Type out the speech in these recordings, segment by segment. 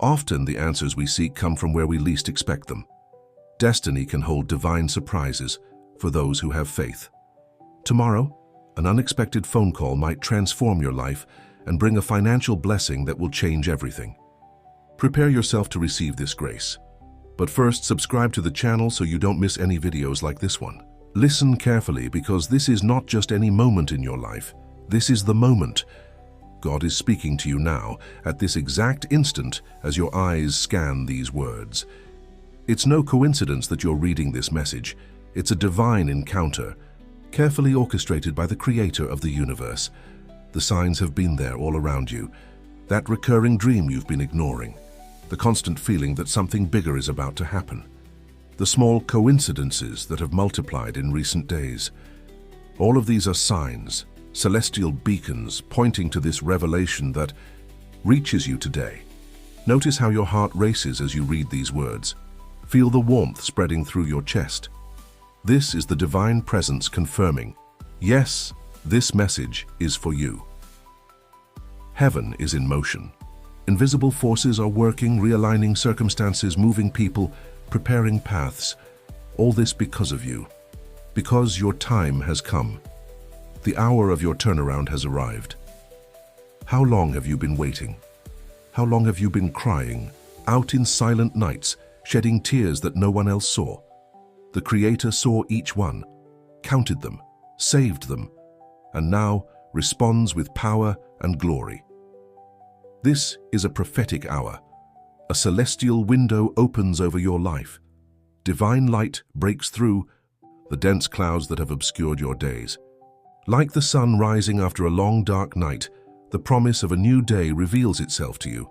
Often the answers we seek come from where we least expect them. Destiny can hold divine surprises for those who have faith. Tomorrow, an unexpected phone call might transform your life and bring a financial blessing that will change everything. Prepare yourself to receive this grace. But first, subscribe to the channel so you don't miss any videos like this one. Listen carefully, because this is not just any moment in your life. This is the moment. God is speaking to you now, at this exact instant, as your eyes scan these words. It's no coincidence that you're reading this message. It's a divine encounter, carefully orchestrated by the Creator of the universe. The signs have been there all around you. That recurring dream you've been ignoring. The constant feeling that something bigger is about to happen. The small coincidences that have multiplied in recent days. All of these are signs, celestial beacons pointing to this revelation that reaches you today. Notice how your heart races as you read these words. Feel the warmth spreading through your chest. This is the divine presence confirming, yes, this message is for you. Heaven is in motion. Invisible forces are working, realigning circumstances, moving people, preparing paths. All this because of you. Because your time has come. The hour of your turnaround has arrived. How long have you been waiting? How long have you been crying, out in silent nights, shedding tears that no one else saw? The Creator saw each one, counted them, saved them, and now responds with power and glory. This is a prophetic hour. A celestial window opens over your life. Divine light breaks through the dense clouds that have obscured your days. Like the sun rising after a long dark night, the promise of a new day reveals itself to you.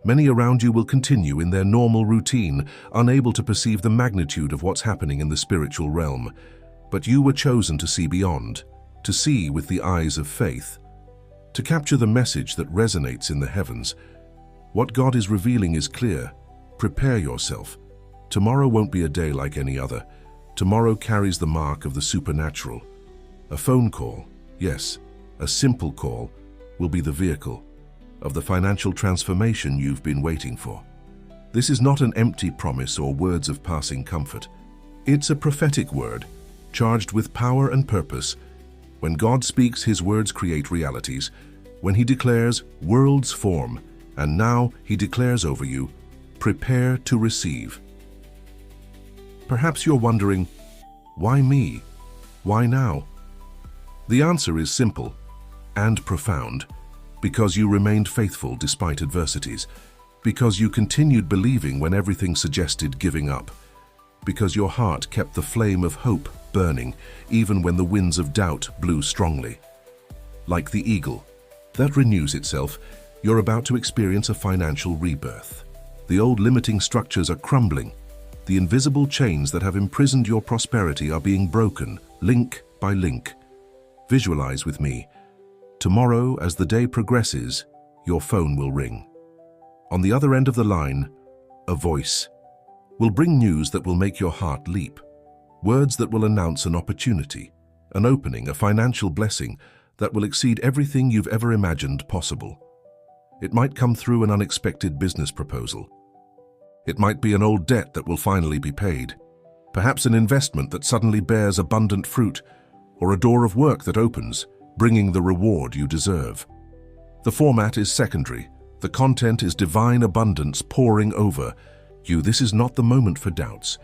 Many around you will continue in their normal routine, unable to perceive the magnitude of what's happening in the spiritual realm. But you were chosen to see beyond, to see with the eyes of faith, to capture the message that resonates in the heavens. What God is revealing is clear. Prepare yourself. Tomorrow won't be a day like any other. Tomorrow carries the mark of the supernatural. A phone call, yes, a simple call, will be the vehicle of the financial transformation you've been waiting for. This is not an empty promise or words of passing comfort. It's a prophetic word, charged with power and purpose. When God speaks, His words create realities. When He declares, worlds form. And now He declares over you, prepare to receive. Perhaps you're wondering, why me? Why now? The answer is simple and profound. Because you remained faithful despite adversities. Because you continued believing when everything suggested giving up. Because your heart kept the flame of hope burning, even when the winds of doubt blew strongly. Like the eagle that renews itself, you're about to experience a financial rebirth. The old limiting structures are crumbling. The invisible chains that have imprisoned your prosperity are being broken, link by link. Visualize with me. Tomorrow, as the day progresses, your phone will ring. On the other end of the line, a voice will bring news that will make your heart leap. Words that will announce an opportunity, an opening, a financial blessing that will exceed everything you've ever imagined possible. It might come through an unexpected business proposal. It might be an old debt that will finally be paid. Perhaps an investment that suddenly bears abundant fruit, or a door of work that opens, bringing the reward you deserve. The format is secondary. The content is divine abundance pouring over you. This is not the moment for doubts.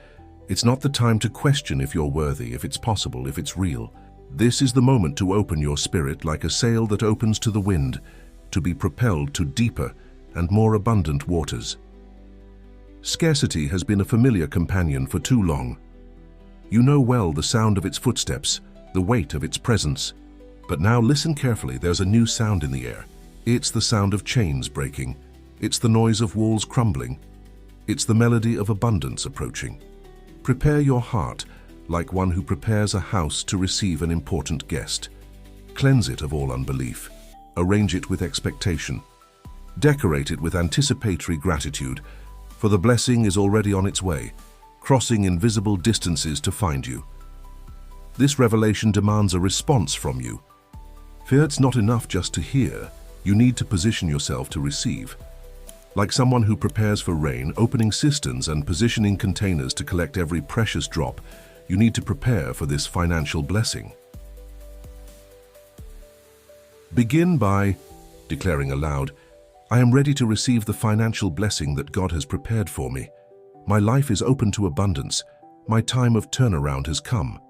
It's not the time to question if you're worthy, if it's possible, if it's real. This is the moment to open your spirit like a sail that opens to the wind, to be propelled to deeper and more abundant waters. Scarcity has been a familiar companion for too long. You know well the sound of its footsteps, the weight of its presence. But now listen carefully, there's a new sound in the air. It's the sound of chains breaking. It's the noise of walls crumbling. It's the melody of abundance approaching. Prepare your heart like one who prepares a house to receive an important guest. Cleanse it of all unbelief. Arrange it with expectation. Decorate it with anticipatory gratitude, for the blessing is already on its way, crossing invisible distances to find you. This revelation demands a response from you. Fear it's not enough just to hear. You need to position yourself to receive. Like someone who prepares for rain, opening cisterns and positioning containers to collect every precious drop, you need to prepare for this financial blessing. Begin by declaring aloud, "I am ready to receive the financial blessing that God has prepared for me. My life is open to abundance. My time of turnaround has come."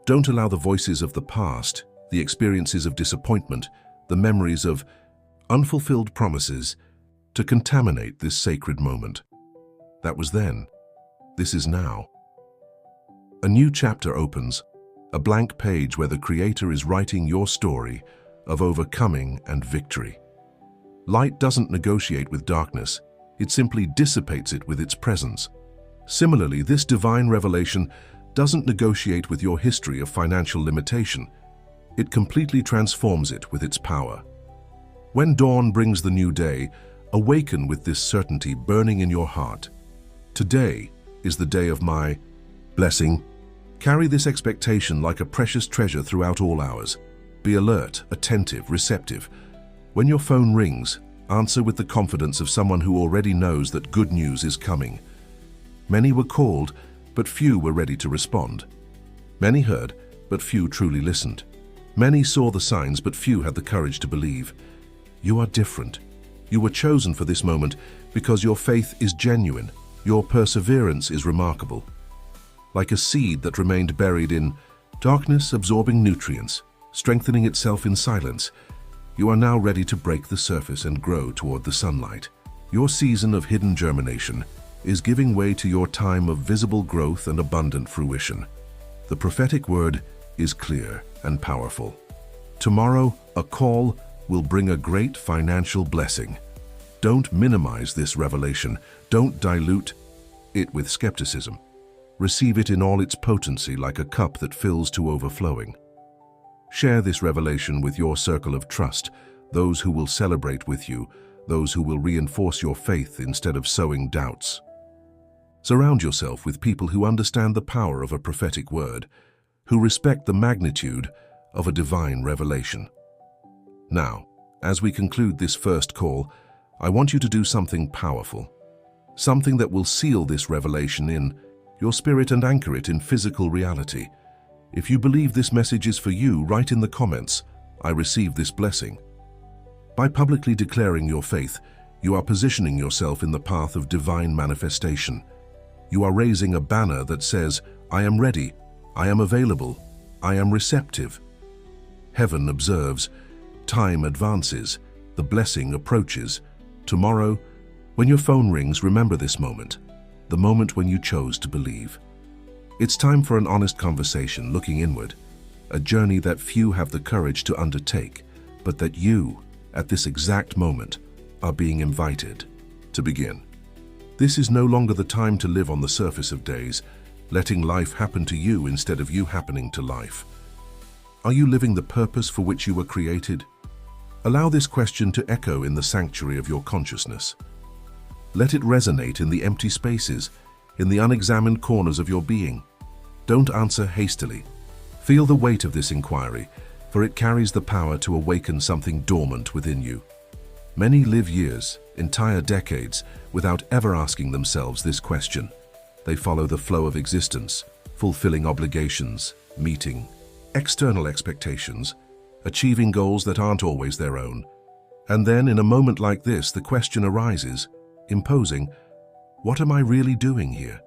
Don't allow the voices of the past, the experiences of disappointment, the memories of unfulfilled promises, to contaminate this sacred moment. That was then. This is now. A new chapter opens, a blank page where the Creator is writing your story of overcoming and victory. Light doesn't negotiate with darkness, it simply dissipates it with its presence. Similarly, this divine revelation doesn't negotiate with your history of financial limitation, it completely transforms it with its power. When dawn brings the new day, awaken with this certainty burning in your heart. Today is the day of my blessing. Carry this expectation like a precious treasure throughout all hours. Be alert, attentive, receptive. When your phone rings, answer with the confidence of someone who already knows that good news is coming. Many were called, but few were ready to respond. Many heard, but few truly listened. Many saw the signs, but few had the courage to believe. You are different. You were chosen for this moment because your faith is genuine. Your perseverance is remarkable. Like a seed that remained buried in darkness, absorbing nutrients, strengthening itself in silence, you are now ready to break the surface and grow toward the sunlight. Your season of hidden germination is giving way to your time of visible growth and abundant fruition. The prophetic word is clear and powerful. Tomorrow, a call will bring a great financial blessing. Don't minimize this revelation. Don't dilute it with skepticism. Receive it in all its potency like a cup that fills to overflowing. Share this revelation with your circle of trust, those who will celebrate with you, those who will reinforce your faith instead of sowing doubts. Surround yourself with people who understand the power of a prophetic word, who respect the magnitude of a divine revelation. Now, as we conclude this first call, I want you to do something powerful, something that will seal this revelation in your spirit and anchor it in physical reality. If you believe this message is for you, write in the comments, "I receive this blessing." By publicly declaring your faith, you are positioning yourself in the path of divine manifestation. You are raising a banner that says, "I am ready, I am available, I am receptive." Heaven observes, time advances, the blessing approaches. Tomorrow, when your phone rings, remember this moment, the moment when you chose to believe. It's time for an honest conversation, looking inward, a journey that few have the courage to undertake, but that you, at this exact moment, are being invited to begin. This is no longer the time to live on the surface of days, letting life happen to you instead of you happening to life. Are you living the purpose for which you were created? Allow this question to echo in the sanctuary of your consciousness. Let it resonate in the empty spaces, in the unexamined corners of your being. Don't answer hastily. Feel the weight of this inquiry, for it carries the power to awaken something dormant within you. Many live years, entire decades, without ever asking themselves this question. They follow the flow of existence, fulfilling obligations, meeting external expectations, achieving goals that aren't always their own. And then, in a moment like this, the question arises, imposing, what am I really doing here?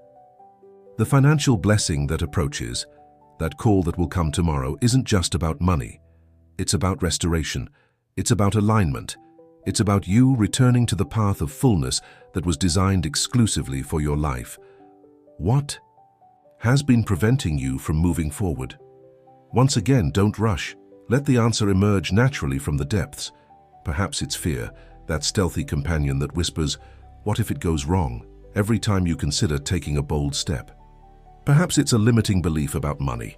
The financial blessing that approaches, that call that will come tomorrow, isn't just about money. It's about restoration. It's about alignment. It's about you returning to the path of fullness that was designed exclusively for your life. What has been preventing you from moving forward? Once again, don't rush. Let the answer emerge naturally from the depths. Perhaps it's fear, that stealthy companion that whispers, "What if it goes wrong?" every time you consider taking a bold step. Perhaps it's a limiting belief about money,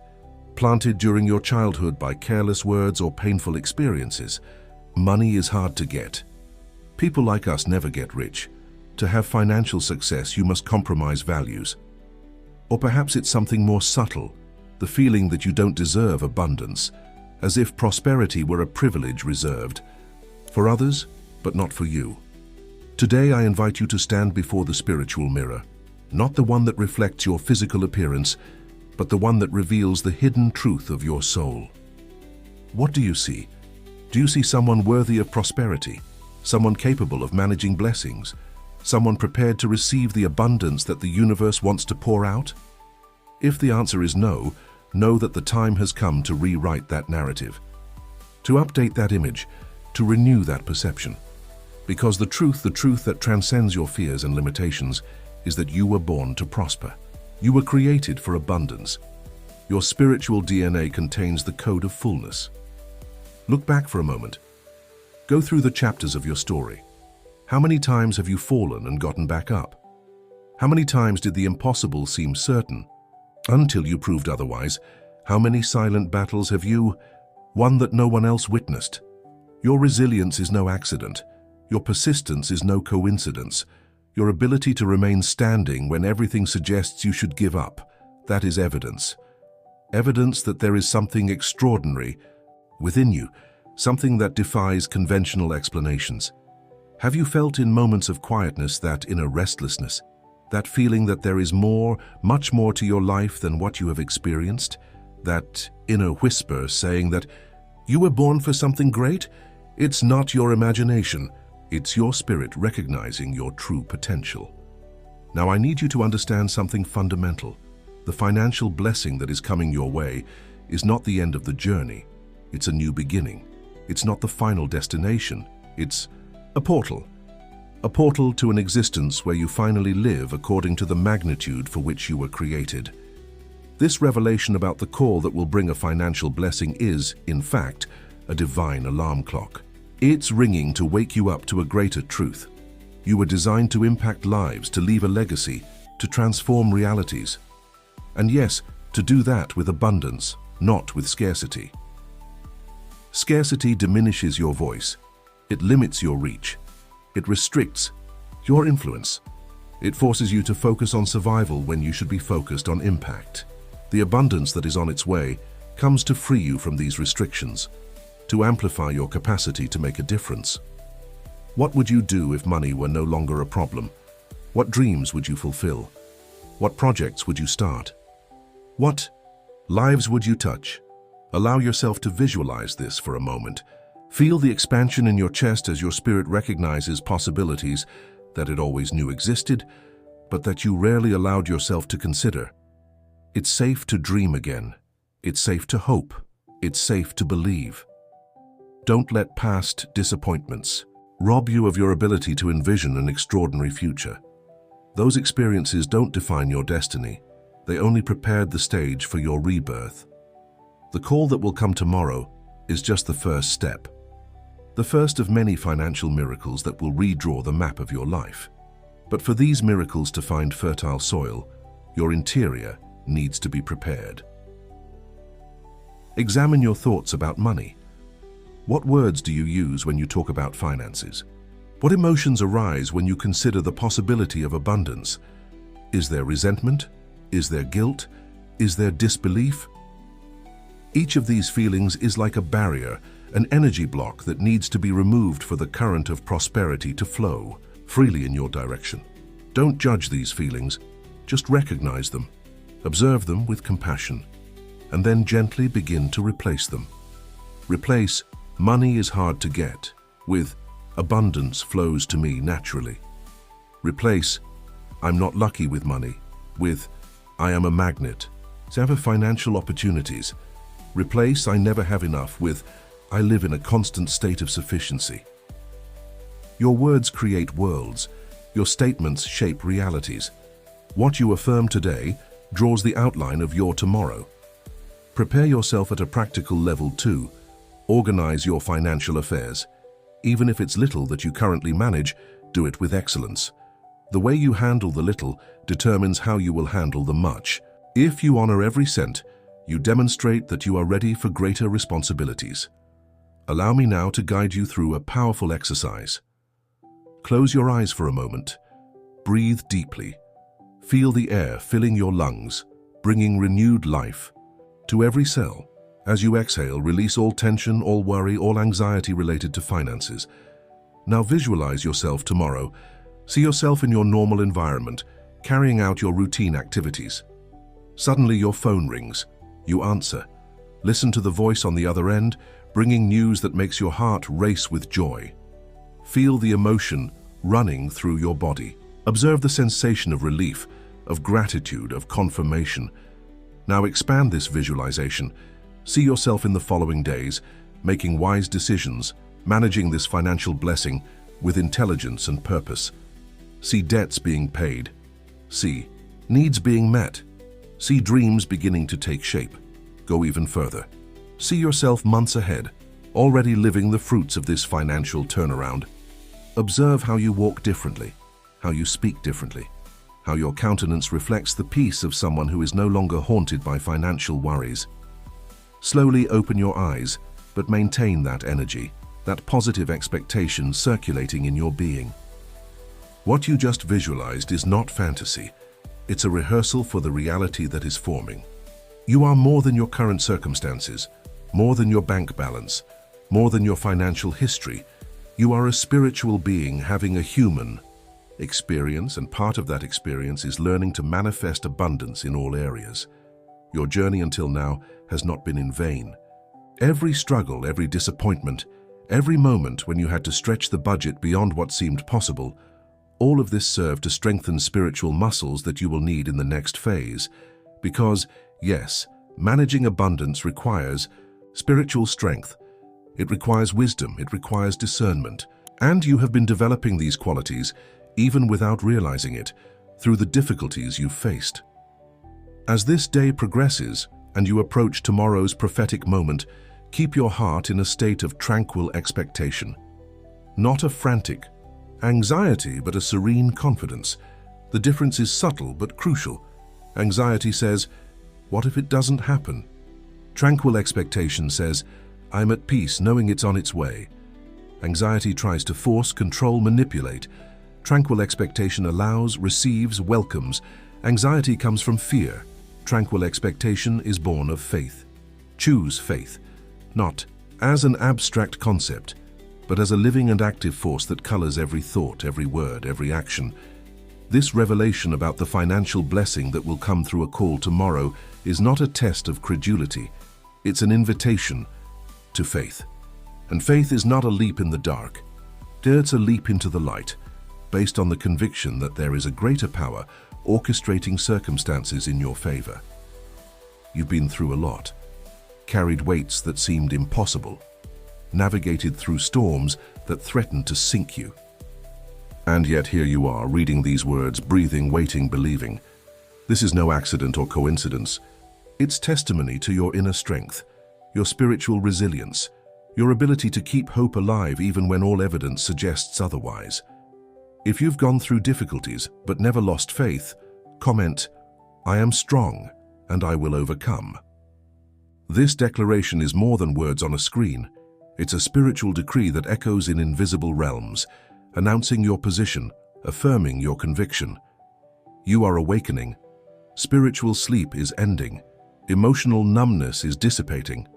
planted during your childhood by careless words or painful experiences. Money is hard to get. People like us never get rich. To have financial success, you must compromise values. Or perhaps it's something more subtle, the feeling that you don't deserve abundance, as if prosperity were a privilege reserved for others, but not for you. Today I invite you to stand before the spiritual mirror, not the one that reflects your physical appearance, but the one that reveals the hidden truth of your soul. What do you see? Do you see someone worthy of prosperity? Someone capable of managing blessings? Someone prepared to receive the abundance that the universe wants to pour out? If the answer is no, know that the time has come to rewrite that narrative, to update that image, to renew that perception. Because the truth that transcends your fears and limitations, is that you were born to prosper. You were created for abundance. Your spiritual DNA contains the code of fullness. Look back for a moment. Go through the chapters of your story. How many times have you fallen and gotten back up? How many times did the impossible seem certain, until you proved otherwise? How many silent battles have you won that no one else witnessed? Your resilience is no accident. Your persistence is no coincidence. Your ability to remain standing when everything suggests you should give up, that is evidence. Evidence that there is something extraordinary within you, something that defies conventional explanations. Have you felt in moments of quietness that inner restlessness, that feeling that there is more, much more to your life than what you have experienced? That inner whisper saying that you were born for something great? It's not your imagination. It's your spirit recognizing your true potential. Now I need you to understand something fundamental. The financial blessing that is coming your way is not the end of the journey. It's a new beginning. It's not the final destination. It's a portal. A portal to an existence where you finally live according to the magnitude for which you were created. This revelation about the call that will bring a financial blessing is, in fact, a divine alarm clock. It's ringing to wake you up to a greater truth. You were designed to impact lives, to leave a legacy, to transform realities. And yes, to do that with abundance, not with scarcity. Scarcity diminishes your voice. It limits your reach. It restricts your influence. It forces you to focus on survival when you should be focused on impact. The abundance that is on its way comes to free you from these restrictions, to amplify your capacity to make a difference. What would you do if money were no longer a problem? What dreams would you fulfill? What projects would you start? What lives would you touch? Allow yourself to visualize this for a moment. Feel the expansion in your chest as your spirit recognizes possibilities that it always knew existed, but that you rarely allowed yourself to consider. It's safe to dream again. It's safe to hope. It's safe to believe. Don't let past disappointments rob you of your ability to envision an extraordinary future. Those experiences don't define your destiny. They only prepared the stage for your rebirth. The call that will come tomorrow is just the first step. The first of many financial miracles that will redraw the map of your life. But for these miracles to find fertile soil, your interior needs to be prepared. Examine your thoughts about money. What words do you use when you talk about finances? What emotions arise when you consider the possibility of abundance? Is there resentment? Is there guilt? Is there disbelief? Each of these feelings is like a barrier, an energy block that needs to be removed for the current of prosperity to flow freely in your direction. Don't judge these feelings, just recognize them, observe them with compassion, and then gently begin to replace them. Replace "money is hard to get" with "abundance flows to me naturally." Replace "I'm not lucky with money" with "I am a magnet for financial opportunities." Replace "I never have enough" with "I live in a constant state of sufficiency." Your words create worlds. Your statements shape realities. What you affirm today draws the outline of your tomorrow. Prepare yourself at a practical level too. Organize your financial affairs. Even if it's little that you currently manage, do it with excellence. The way you handle the little determines how you will handle the much. If you honor every cent, you demonstrate that you are ready for greater responsibilities. Allow me now to guide you through a powerful exercise. Close your eyes for a moment. Breathe deeply. Feel the air filling your lungs, bringing renewed life to every cell. As you exhale, release all tension, all worry, all anxiety related to finances. Now visualize yourself tomorrow. See yourself in your normal environment, carrying out your routine activities. Suddenly your phone rings. You answer. Listen to the voice on the other end, bringing news that makes your heart race with joy. Feel the emotion running through your body. Observe the sensation of relief, of gratitude, of confirmation. Now expand this visualization. See yourself in the following days, making wise decisions, managing this financial blessing with intelligence and purpose. See debts being paid. See needs being met. See dreams beginning to take shape. Go even further. See yourself months ahead, already living the fruits of this financial turnaround. Observe how you walk differently, how you speak differently, how your countenance reflects the peace of someone who is no longer haunted by financial worries. Slowly open your eyes, but maintain that energy, that positive expectation circulating in your being. What you just visualized is not fantasy. It's a rehearsal for the reality that is forming. You are more than your current circumstances, more than your bank balance, more than your financial history. You are a spiritual being having a human experience, and part of that experience is learning to manifest abundance in all areas. Your journey until now has not been in vain. Every struggle, every disappointment, every moment when you had to stretch the budget beyond what seemed possible, all of this served to strengthen spiritual muscles that you will need in the next phase. Because, yes, managing abundance requires spiritual strength. It requires wisdom, it requires discernment. And you have been developing these qualities, even without realizing it, through the difficulties you've faced. As this day progresses and you approach tomorrow's prophetic moment, keep your heart in a state of tranquil expectation. Not a frantic anxiety, but a serene confidence. The difference is subtle but crucial. Anxiety says, "What if it doesn't happen?" Tranquil expectation says, "I'm at peace knowing it's on its way." Anxiety tries to force, control, manipulate. Tranquil expectation allows, receives, welcomes. Anxiety comes from fear. Tranquil expectation is born of faith. Choose faith, not as an abstract concept, but as a living and active force that colors every thought, every word, every action. This revelation about the financial blessing that will come through a call tomorrow is not a test of credulity. It's an invitation to faith. And faith is not a leap in the dark. It's a leap into the light, based on the conviction that there is a greater power orchestrating circumstances in your favor. You've been through a lot, carried weights that seemed impossible, navigated through storms that threatened to sink you. And yet here you are, reading these words, breathing, waiting, believing. This is no accident or coincidence. It's testimony to your inner strength, your spiritual resilience, your ability to keep hope alive even when all evidence suggests otherwise. If you've gone through difficulties but never lost faith, comment, "I am strong and I will overcome." This declaration is more than words on a screen. It's a spiritual decree that echoes in invisible realms, announcing your position, affirming your conviction. You are awakening. Spiritual sleep is ending. Emotional numbness is dissipating.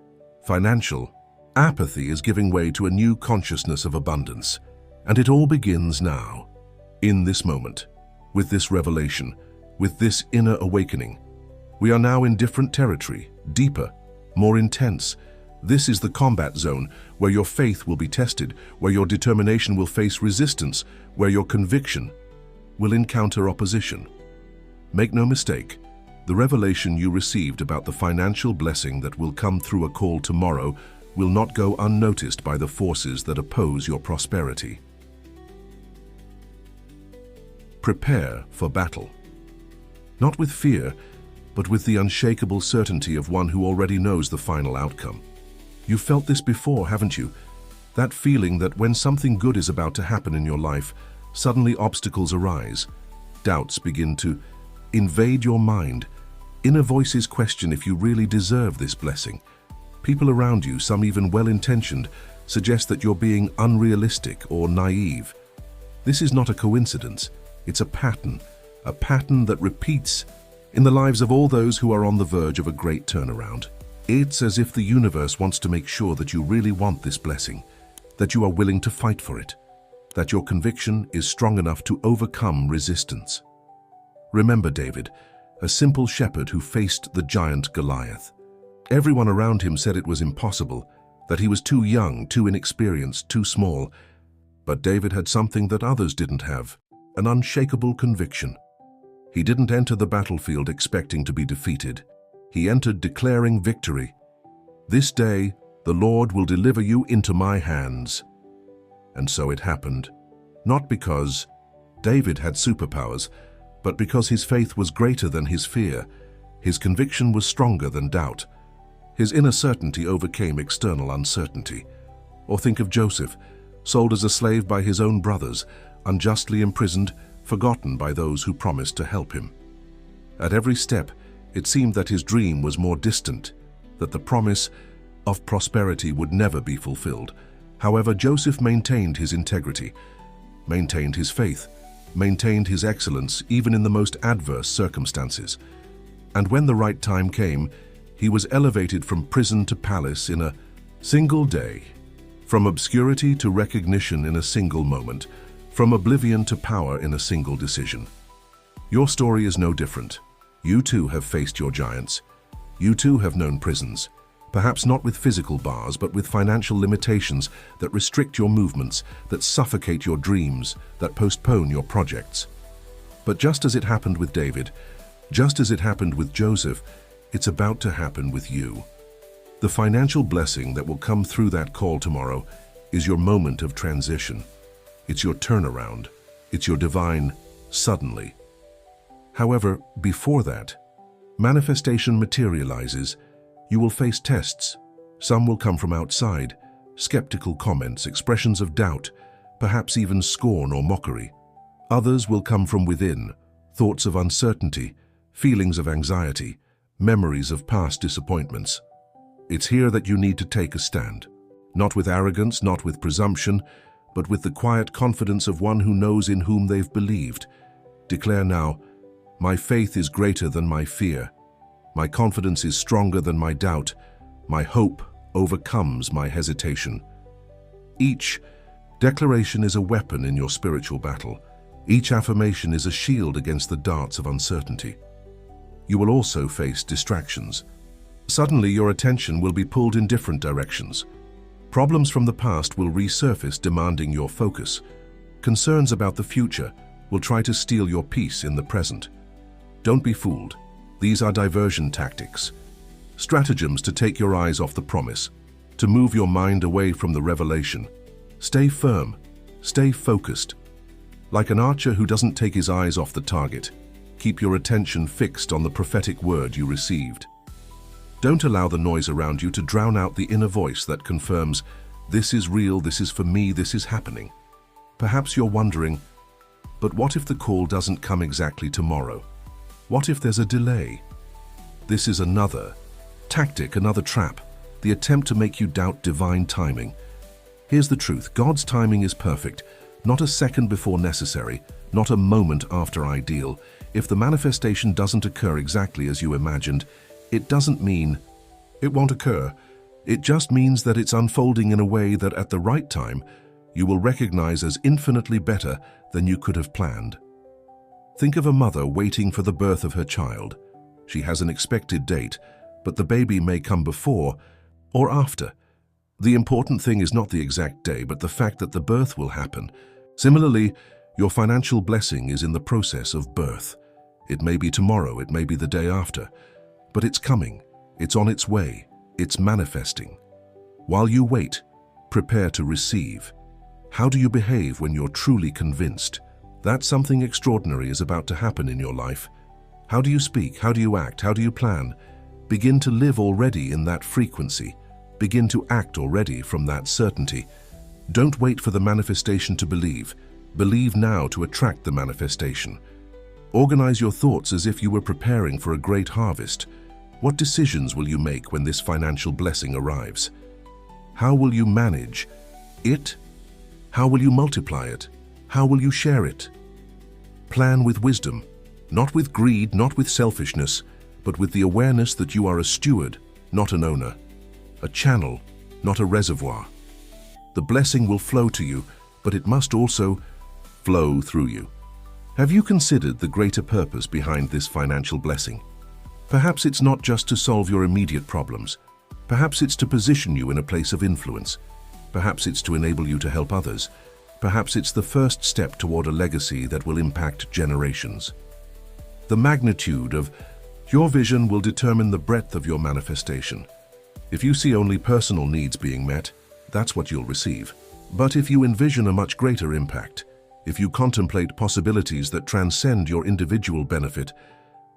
Financial apathy is giving way to a new consciousness of abundance. And it all begins now, in this moment, with this revelation, with this inner awakening. We are now in different territory, deeper, more intense. This is the combat zone, where your faith will be tested, where your determination will face resistance, where your conviction will encounter opposition. Make no mistake, the revelation you received about the financial blessing that will come through a call tomorrow will not go unnoticed by the forces that oppose your prosperity. Prepare for battle. Not with fear, but with the unshakable certainty of one who already knows the final outcome. You've felt this before, haven't you? That feeling that when something good is about to happen in your life, suddenly obstacles arise. Doubts begin to invade your mind. Inner voices question if you really deserve this blessing. People around you, some even well-intentioned, suggest that you're being unrealistic or naive. This is not a coincidence. It's a pattern that repeats in the lives of all those who are on the verge of a great turnaround. It's as if the universe wants to make sure that you really want this blessing, that you are willing to fight for it. that your conviction is strong enough to overcome resistance. Remember David, a simple shepherd who faced the giant Goliath. Everyone around him said it was impossible, that he was too young, too inexperienced, too small. But David had something that others didn't have, an unshakable conviction. He didn't enter the battlefield expecting to be defeated. He entered declaring victory. "This day the Lord will deliver you into my hands." And so it happened, not because David had superpowers, but because his faith was greater than his fear. His conviction was stronger than doubt. His inner certainty overcame external uncertainty. Or think of Joseph, sold as a slave by his own brothers, unjustly imprisoned, forgotten by those who promised to help him. At every step, it seemed that his dream was more distant, that the promise of prosperity would never be fulfilled. However, Joseph maintained his integrity, maintained his faith, maintained his excellence even in the most adverse circumstances. And when the right time came, he was elevated from prison to palace in a single day, from obscurity to recognition in a single moment, from oblivion to power in a single decision. Your story is no different. You too have faced your giants. You too have known prisons, perhaps not with physical bars, but with financial limitations that restrict your movements, that suffocate your dreams, that postpone your projects. But just as it happened with David, just as it happened with Joseph, it's about to happen with you. The financial blessing that will come through that call tomorrow is your moment of transition. It's your turnaround. It's your divine suddenly. However, before that, manifestation materializes. You will face tests. Some will come from outside, skeptical comments, expressions of doubt, perhaps even scorn or mockery. Others will come from within, thoughts of uncertainty, feelings of anxiety, memories of past disappointments. It's here that you need to take a stand, not with arrogance, not with presumption, but with the quiet confidence of one who knows in whom they've believed. Declare now, "My faith is greater than my fear. My confidence is stronger than my doubt. My hope overcomes my hesitation." Each declaration is a weapon in your spiritual battle. Each affirmation is a shield against the darts of uncertainty. You will also face distractions. Suddenly, your attention will be pulled in different directions. Problems from the past will resurface, demanding your focus. Concerns about the future will try to steal your peace in the present. Don't be fooled. These are diversion tactics, stratagems to take your eyes off the promise, to move your mind away from the revelation. Stay firm, stay focused. Like an archer who doesn't take his eyes off the target, keep your attention fixed on the prophetic word you received. Don't allow the noise around you to drown out the inner voice that confirms, "This is real, this is for me, this is happening." Perhaps you're wondering, but what if the call doesn't come exactly tomorrow? What if there's a delay? This is another tactic, another trap, the attempt to make you doubt divine timing. Here's the truth: God's timing is perfect, not a second before necessary, not a moment after ideal. If the manifestation doesn't occur exactly as you imagined, it doesn't mean it won't occur. It just means that it's unfolding in a way that at the right time, you will recognize as infinitely better than you could have planned. Think of a mother waiting for the birth of her child. She has an expected date, but the baby may come before or after. The important thing is not the exact day, but the fact that the birth will happen. Similarly, your financial blessing is in the process of birth. It may be tomorrow, it may be the day after, but it's coming, it's on its way, it's manifesting. While you wait, prepare to receive. How do you behave when you're truly convinced that something extraordinary is about to happen in your life? How do you speak? How do you act? How do you plan? Begin to live already in that frequency. Begin to act already from that certainty. Don't wait for the manifestation to believe. Believe now to attract the manifestation. Organize your thoughts as if you were preparing for a great harvest. What decisions will you make when this financial blessing arrives? How will you manage it? How will you multiply it? How will you share it? Plan with wisdom, not with greed, not with selfishness, but with the awareness that you are a steward, not an owner, a channel, not a reservoir. The blessing will flow to you, but it must also flow through you. Have you considered the greater purpose behind this financial blessing? Perhaps it's not just to solve your immediate problems. Perhaps it's to position you in a place of influence. Perhaps it's to enable you to help others. Perhaps it's the first step toward a legacy that will impact generations. The magnitude of your vision will determine the breadth of your manifestation. If you see only personal needs being met, that's what you'll receive. But if you envision a much greater impact, if you contemplate possibilities that transcend your individual benefit,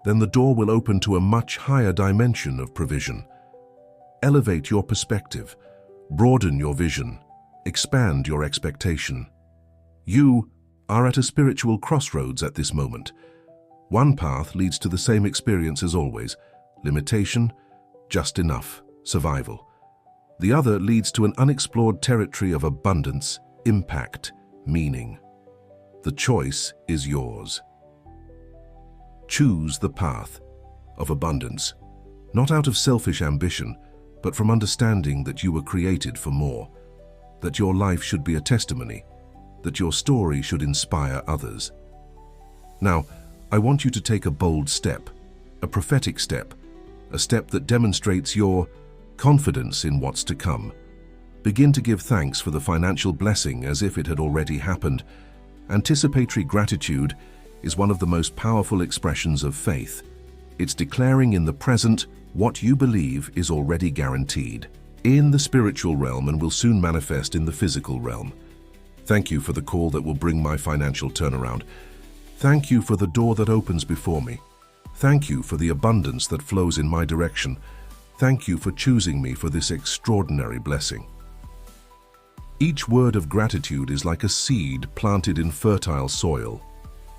then the door will open to a much higher dimension of provision. Elevate your perspective, broaden your vision, expand your expectation. You are at a spiritual crossroads at this moment. One path leads to the same experience as always: limitation, just enough, survival. The other leads to an unexplored territory of abundance, impact, meaning. The choice is yours. Choose the path of abundance, not out of selfish ambition, but from understanding that you were created for more, that your life should be a testimony, that your story should inspire others. Now, I want you to take a bold step, a prophetic step, a step that demonstrates your confidence in what's to come. Begin to give thanks for the financial blessing as if it had already happened. Anticipatory gratitude is one of the most powerful expressions of faith. It's declaring in the present what you believe is already guaranteed in the spiritual realm and will soon manifest in the physical realm. Thank you for the call that will bring my financial turnaround. Thank you for the door that opens before me. Thank you for the abundance that flows in my direction. Thank you for choosing me for this extraordinary blessing. Each word of gratitude is like a seed planted in fertile soil.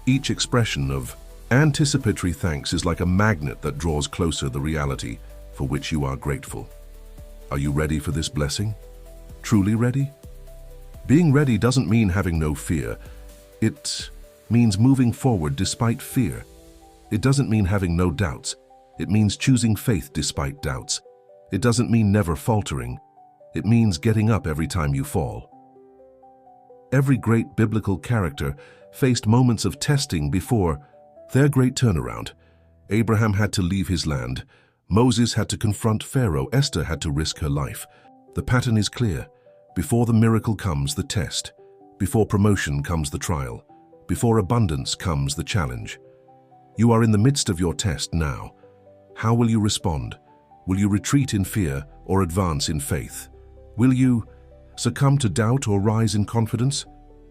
Each expression of anticipatory thanks is like a magnet that draws closer the reality for which you are grateful. Are you ready for this blessing? Truly ready? Being ready doesn't mean having no fear. It means moving forward despite fear. It doesn't mean having no doubts. It means choosing faith despite doubts. It doesn't mean never faltering. It means getting up every time you fall. Every great biblical character faced moments of testing before their great turnaround. Abraham had to leave his land. Moses had to confront Pharaoh. Esther had to risk her life. The pattern is clear. Before the miracle comes the test. Before promotion comes the trial. Before abundance comes the challenge. You are in the midst of your test now. How will you respond? Will you retreat in fear or advance in faith? Will you succumb to doubt or rise in confidence?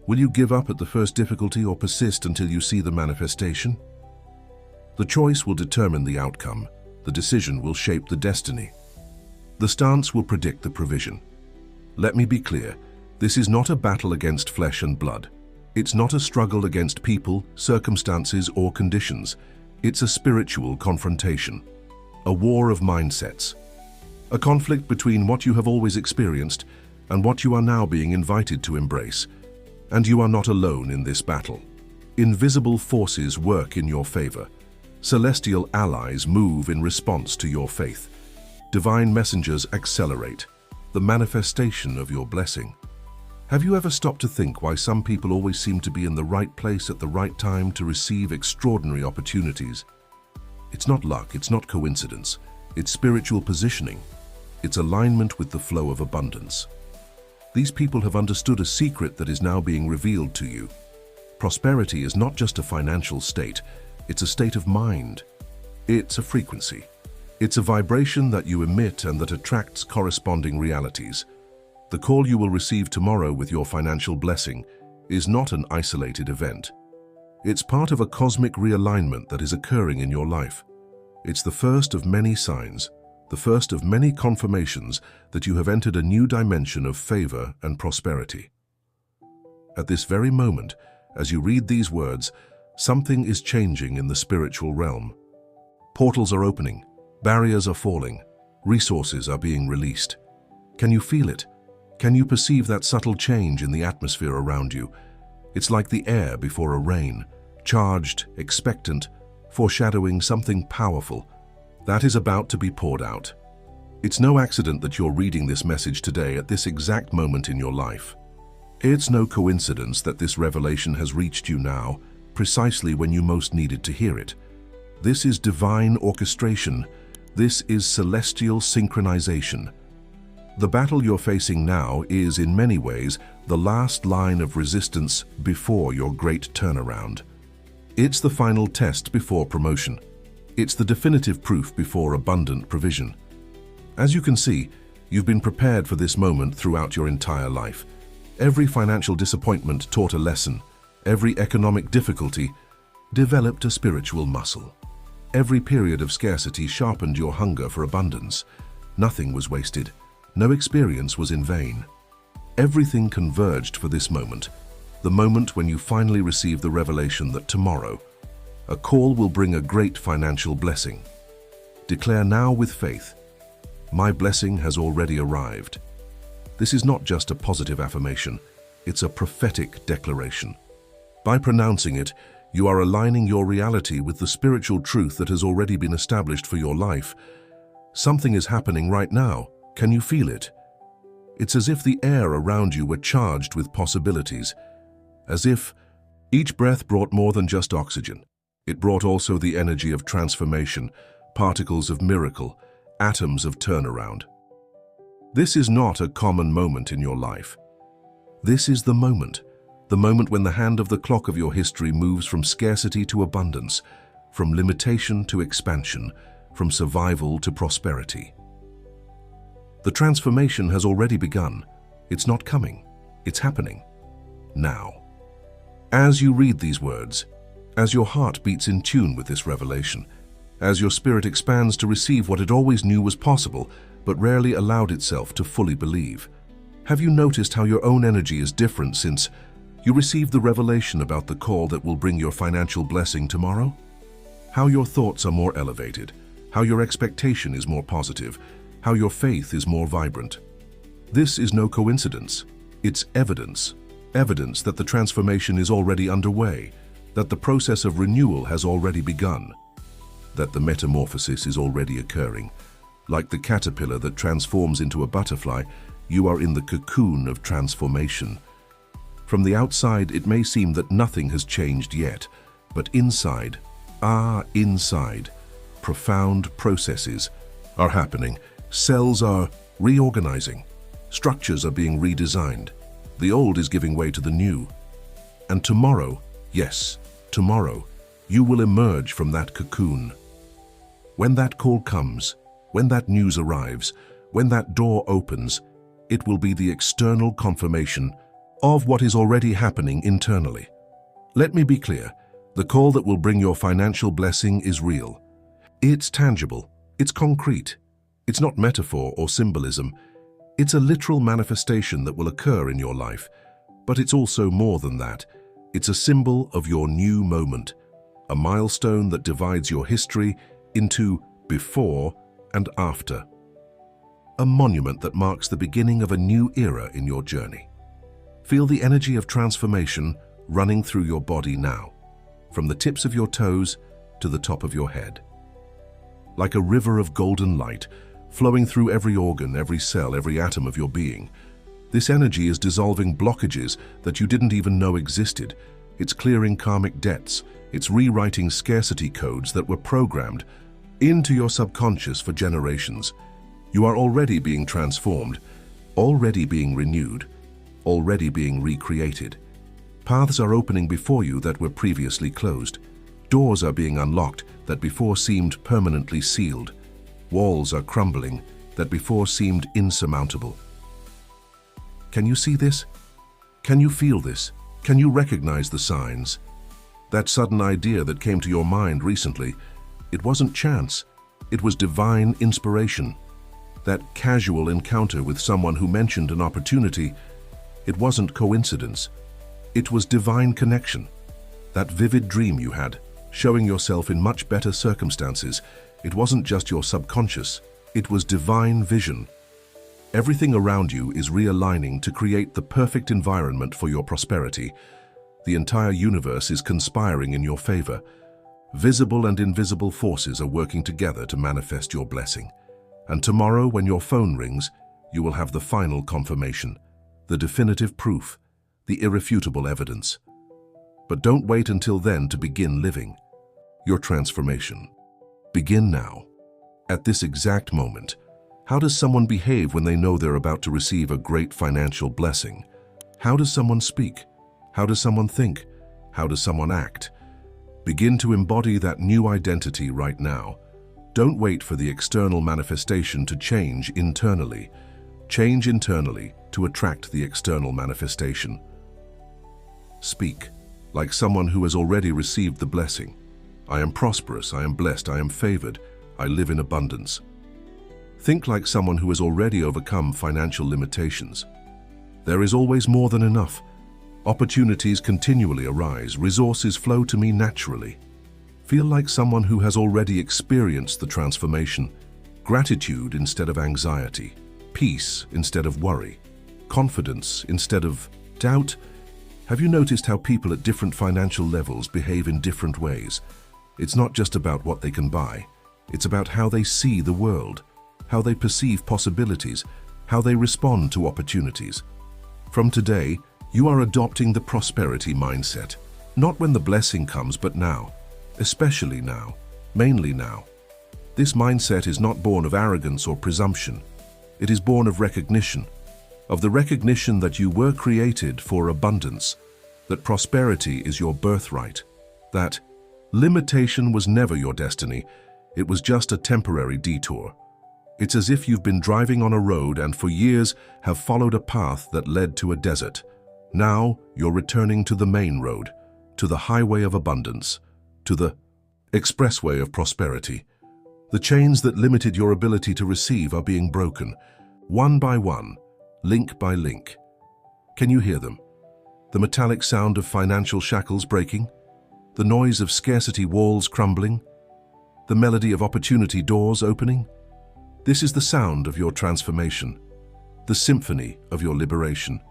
Will you give up at the first difficulty or persist until you see the manifestation? The choice will determine the outcome. The decision will shape the destiny. The stance will predict the provision. Let me be clear, this is not a battle against flesh and blood. It's not a struggle against people, circumstances, or conditions. It's a spiritual confrontation, a war of mindsets, a conflict between what you have always experienced and what you are now being invited to embrace. And you are not alone in this battle. Invisible forces work in your favor. Celestial allies move in response to your faith. Divine messengers accelerate the manifestation of your blessing. Have you ever stopped to think why some people always seem to be in the right place at the right time to receive extraordinary opportunities? It's not luck, it's not coincidence. It's spiritual positioning. It's alignment with the flow of abundance. These people have understood a secret that is now being revealed to you. Prosperity is not just a financial state, it's a state of mind. It's a frequency. It's a vibration that you emit and that attracts corresponding realities. The call you will receive tomorrow with your financial blessing is not an isolated event. It's part of a cosmic realignment that is occurring in your life. It's the first of many signs, the first of many confirmations that you have entered a new dimension of favor and prosperity. At this very moment, as you read these words, something is changing in the spiritual realm. Portals are opening, barriers are falling, resources are being released. Can you feel it? Can you perceive that subtle change in the atmosphere around you? It's like the air before a rain, charged, expectant, foreshadowing something powerful that is about to be poured out. It's no accident that you're reading this message today at this exact moment in your life. It's no coincidence that this revelation has reached you now, precisely when you most needed to hear it. This is divine orchestration. This is celestial synchronization. The battle you're facing now is, in many ways, the last line of resistance before your great turnaround. It's the final test before promotion. It's the definitive proof before abundant provision. As you can see, you've been prepared for this moment throughout your entire life. Every financial disappointment taught a lesson. Every economic difficulty developed a spiritual muscle. Every period of scarcity sharpened your hunger for abundance. Nothing was wasted. No experience was in vain. Everything converged for this moment, the moment when you finally receive the revelation that tomorrow, a call will bring a great financial blessing. Declare now with faith, "My blessing has already arrived." This is not just a positive affirmation, it's a prophetic declaration. By pronouncing it, you are aligning your reality with the spiritual truth that has already been established for your life. Something is happening right now. Can you feel it? It's as if the air around you were charged with possibilities, as if each breath brought more than just oxygen. It brought also the energy of transformation, particles of miracle, atoms of turnaround. This is not a common moment in your life. This is the moment when the hand of the clock of your history moves from scarcity to abundance, from limitation to expansion, from survival to prosperity. The transformation has already begun. It's not coming, it's happening now. As you read these words, as your heart beats in tune with this revelation, as your spirit expands to receive what it always knew was possible, but rarely allowed itself to fully believe, have you noticed how your own energy is different since you received the revelation about the call that will bring your financial blessing tomorrow? How your thoughts are more elevated, how your expectation is more positive, how your faith is more vibrant. This is no coincidence. It's evidence. Evidence that the transformation is already underway, that the process of renewal has already begun, that the metamorphosis is already occurring. Like the caterpillar that transforms into a butterfly, you are in the cocoon of transformation. From the outside, it may seem that nothing has changed yet, but inside, inside, profound processes are happening. Cells are reorganizing. Structures are being redesigned. The old is giving way to the new. And tomorrow, yes, tomorrow, you will emerge from that cocoon. When that call comes, when that news arrives, when that door opens, it will be the external confirmation of what is already happening internally. Let me be clear, the call that will bring your financial blessing is real. It's tangible, it's concrete. It's not metaphor or symbolism. It's a literal manifestation that will occur in your life. But it's also more than that. It's a symbol of your new moment, a milestone that divides your history into before and after. A monument that marks the beginning of a new era in your journey. Feel the energy of transformation running through your body now, from the tips of your toes to the top of your head. Like a river of golden light, flowing through every organ, every cell, every atom of your being. This energy is dissolving blockages that you didn't even know existed. It's clearing karmic debts. It's rewriting scarcity codes that were programmed into your subconscious for generations. You are already being transformed, already being renewed, already being recreated. Paths are opening before you that were previously closed. Doors are being unlocked that before seemed permanently sealed. Walls are crumbling that before seemed insurmountable. Can you see this? Can you feel this? Can you recognize the signs? That sudden idea that came to your mind recently, it wasn't chance, it was divine inspiration. That casual encounter with someone who mentioned an opportunity, it wasn't coincidence. It was divine connection. That vivid dream you had, showing yourself in much better circumstances, it wasn't just your subconscious, it was divine vision. Everything around you is realigning to create the perfect environment for your prosperity. The entire universe is conspiring in your favor. Visible and invisible forces are working together to manifest your blessing. And tomorrow, when your phone rings, you will have the final confirmation, the definitive proof the irrefutable evidence. But don't wait until then to begin living your transformation. Begin now. At this exact moment, how does someone behave when they know they're about to receive a great financial blessing? How does someone speak? How does someone think? How does someone act? Begin to embody that new identity right now. Don't wait for the external manifestation to change internally. Change internally to attract the external manifestation. Speak like someone who has already received the blessing. I am prosperous, I am blessed, I am favored, I live in abundance. Think like someone who has already overcome financial limitations. There is always more than enough. Opportunities continually arise, resources flow to me naturally. Feel like someone who has already experienced the transformation. Gratitude instead of anxiety, peace instead of worry, confidence instead of doubt. Have you noticed how people at different financial levels behave in different ways? It's not just about what they can buy. It's about how they see the world, how they perceive possibilities, how they respond to opportunities. From today, you are adopting the prosperity mindset, not when the blessing comes, but now, especially now, mainly now. This mindset is not born of arrogance or presumption. It is born of recognition, of the recognition that you were created for abundance, that prosperity is your birthright, that limitation was never your destiny, it was just a temporary detour. It's as if you've been driving on a road and for years have followed a path that led to a desert. Now you're returning to the main road, to the highway of abundance, to the expressway of prosperity. The chains that limited your ability to receive are being broken, one by one, link by link. Can you hear them? The metallic sound of financial shackles breaking, the noise of scarcity walls crumbling, the melody of opportunity doors opening. This is the sound of your transformation, the symphony of your liberation,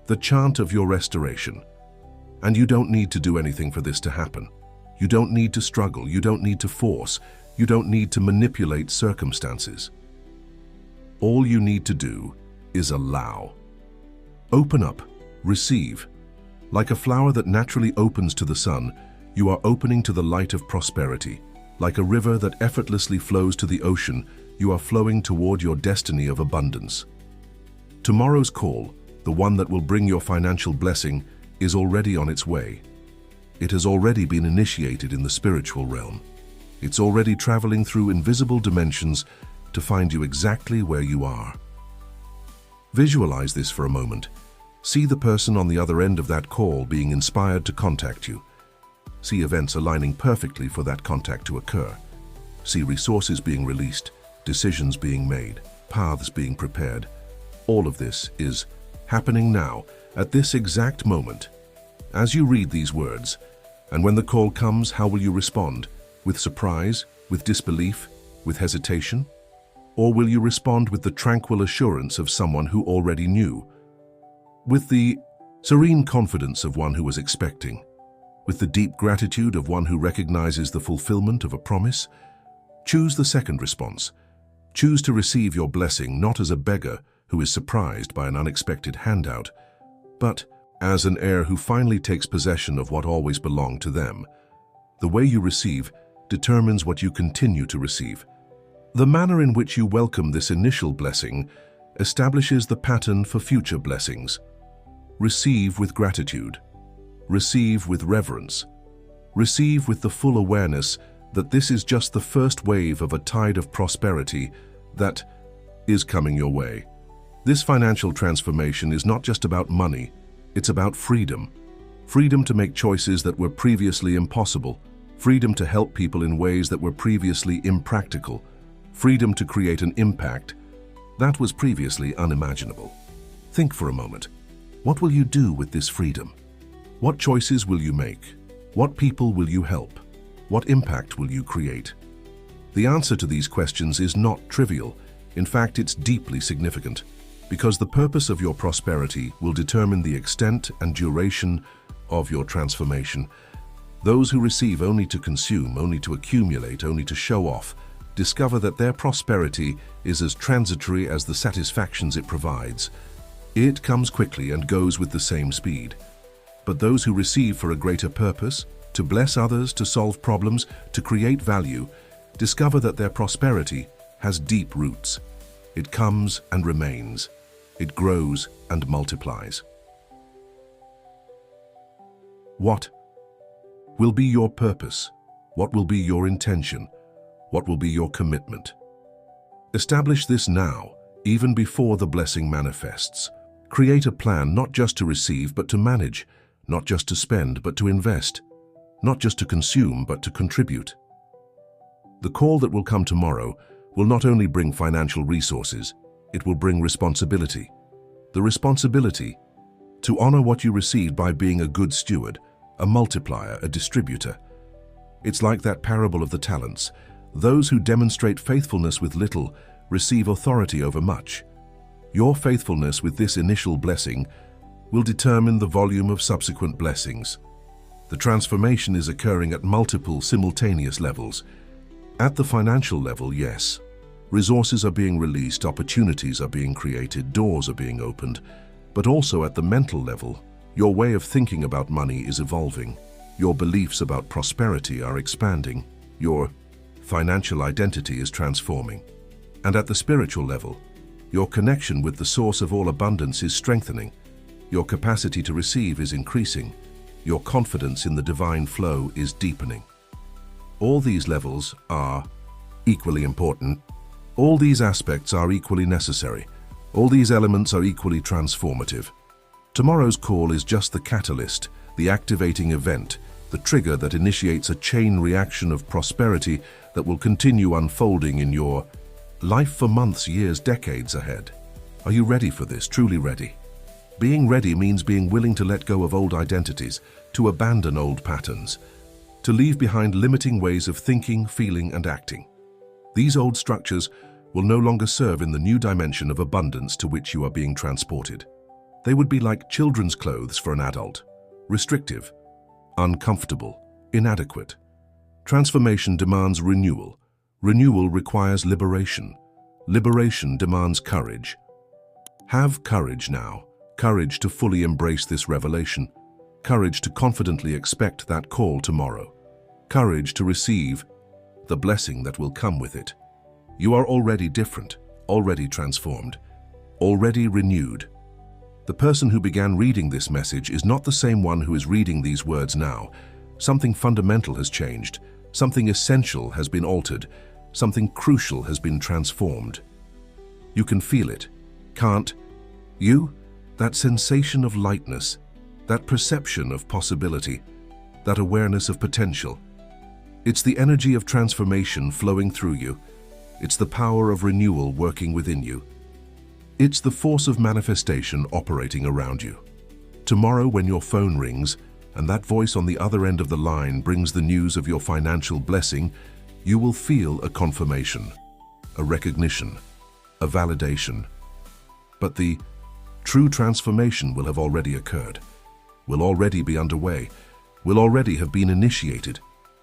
the chant of your restoration. And you don't need to do anything for this to happen. You don't need to struggle, you don't need to force, you don't need to manipulate circumstances. All you need to do is allow. Open up, receive. Like a flower that naturally opens to the sun, you are opening to the light of prosperity. Like a river that effortlessly flows to the ocean, you are flowing toward your destiny of abundance. Tomorrow's call, the one that will bring your financial blessing, is already on its way. It has already been initiated in the spiritual realm. It's already traveling through invisible dimensions to find you exactly where you are. Visualize this for a moment. See the person on the other end of that call being inspired to contact you. See events aligning perfectly for that contact to occur. See resources being released, decisions being made, paths being prepared. All of this is happening now, at this exact moment. As you read these words, and when the call comes, how will you respond? With surprise, with disbelief, with hesitation? Or will you respond with the tranquil assurance of someone who already knew? With the serene confidence of one who was expecting? With the deep gratitude of one who recognizes the fulfillment of a promise? Choose the second response. Choose to receive your blessing not as a beggar who is surprised by an unexpected handout, but as an heir who finally takes possession of what always belonged to them. The way you receive determines what you continue to receive. The manner in which you welcome this initial blessing establishes the pattern for future blessings. Receive with gratitude. Receive with reverence. Receive with the full awareness that this is just the first wave of a tide of prosperity that is coming your way. This financial transformation is not just about money, it's about freedom. Freedom to make choices that were previously impossible. Freedom to help people in ways that were previously impractical. Freedom to create an impact that was previously unimaginable. Think for a moment. What will you do with this freedom? What choices will you make? What people will you help? What impact will you create? The answer to these questions is not trivial. In fact, it's deeply significant, because the purpose of your prosperity will determine the extent and duration of your transformation. Those who receive only to consume, only to accumulate, only to show off, discover that their prosperity is as transitory as the satisfactions it provides. It comes quickly and goes with the same speed. But those who receive for a greater purpose, to bless others, to solve problems, to create value, discover that their prosperity has deep roots. It comes and remains. It grows and multiplies. What will be your purpose? What will be your intention? What will be your commitment? Establish this now, even before the blessing manifests. Create a plan not just to receive but to manage, not just to spend but to invest, not just to consume but to contribute. The call that will come tomorrow will not only bring financial resources, it will bring responsibility. The responsibility to honor what you received by being a good steward, a multiplier, a distributor. It's like that parable of the talents. Those who demonstrate faithfulness with little receive authority over much. Your faithfulness with this initial blessing will determine the volume of subsequent blessings. The transformation is occurring at multiple simultaneous levels. At the financial level, yes. Resources are being released, opportunities are being created, doors are being opened. But also at the mental level, your way of thinking about money is evolving. Your beliefs about prosperity are expanding. Your financial identity is transforming. And at the spiritual level, your connection with the source of all abundance is strengthening. Your capacity to receive is increasing. Your confidence in the divine flow is deepening. All these levels are equally important. All these aspects are equally necessary. All these elements are equally transformative. Tomorrow's call is just the catalyst, the activating event, the trigger that initiates a chain reaction of prosperity that will continue unfolding in your life for months, years, decades ahead. Are you ready for this? Truly ready? Being ready means being willing to let go of old identities, to abandon old patterns, to leave behind limiting ways of thinking, feeling, and acting. These old structures will no longer serve in the new dimension of abundance to which you are being transported. They would be like children's clothes for an adult, restrictive, uncomfortable, inadequate. Transformation demands renewal. Renewal requires liberation. Liberation demands courage. Have courage now, courage to fully embrace this revelation, courage to confidently expect that call tomorrow, courage to receive the blessing that will come with it. You are already different, already transformed, already renewed. The person who began reading this message is not the same one who is reading these words now. Something fundamental has changed, something essential has been altered, something crucial has been transformed. You can feel it, can't you? That sensation of lightness, that perception of possibility, that awareness of potential. It's the energy of transformation flowing through you. It's the power of renewal working within you. It's the force of manifestation operating around you. Tomorrow, when your phone rings and that voice on the other end of the line brings the news of your financial blessing, you will feel a confirmation, a recognition, a validation. But the true transformation will have already occurred, will already be underway, will already have been initiated,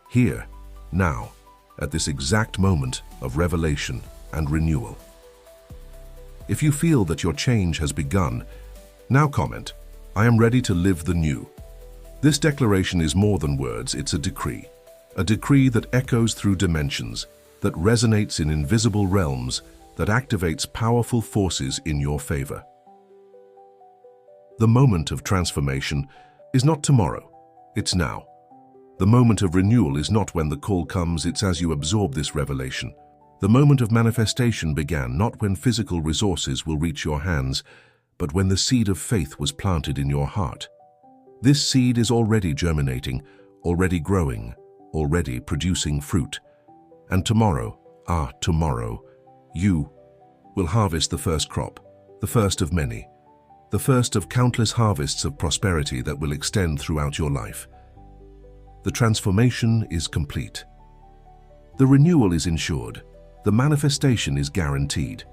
here, now, at this exact moment of revelation and renewal. If you feel that your change has begun, now comment, "I am ready to live the new." This declaration is more than words, it's a decree that echoes through dimensions, that resonates in invisible realms, that activates powerful forces in your favor. The moment of transformation is not tomorrow, it's now. The moment of renewal is not when the call comes, it's as you absorb this revelation. The moment of manifestation began not when physical resources will reach your hands, but when the seed of faith was planted in your heart. This seed is already germinating, already growing, already producing fruit. And tomorrow, tomorrow, you will harvest the first crop, the first of many, the first of countless harvests of prosperity that will extend throughout your life. The transformation is complete. The renewal is ensured. The manifestation is guaranteed.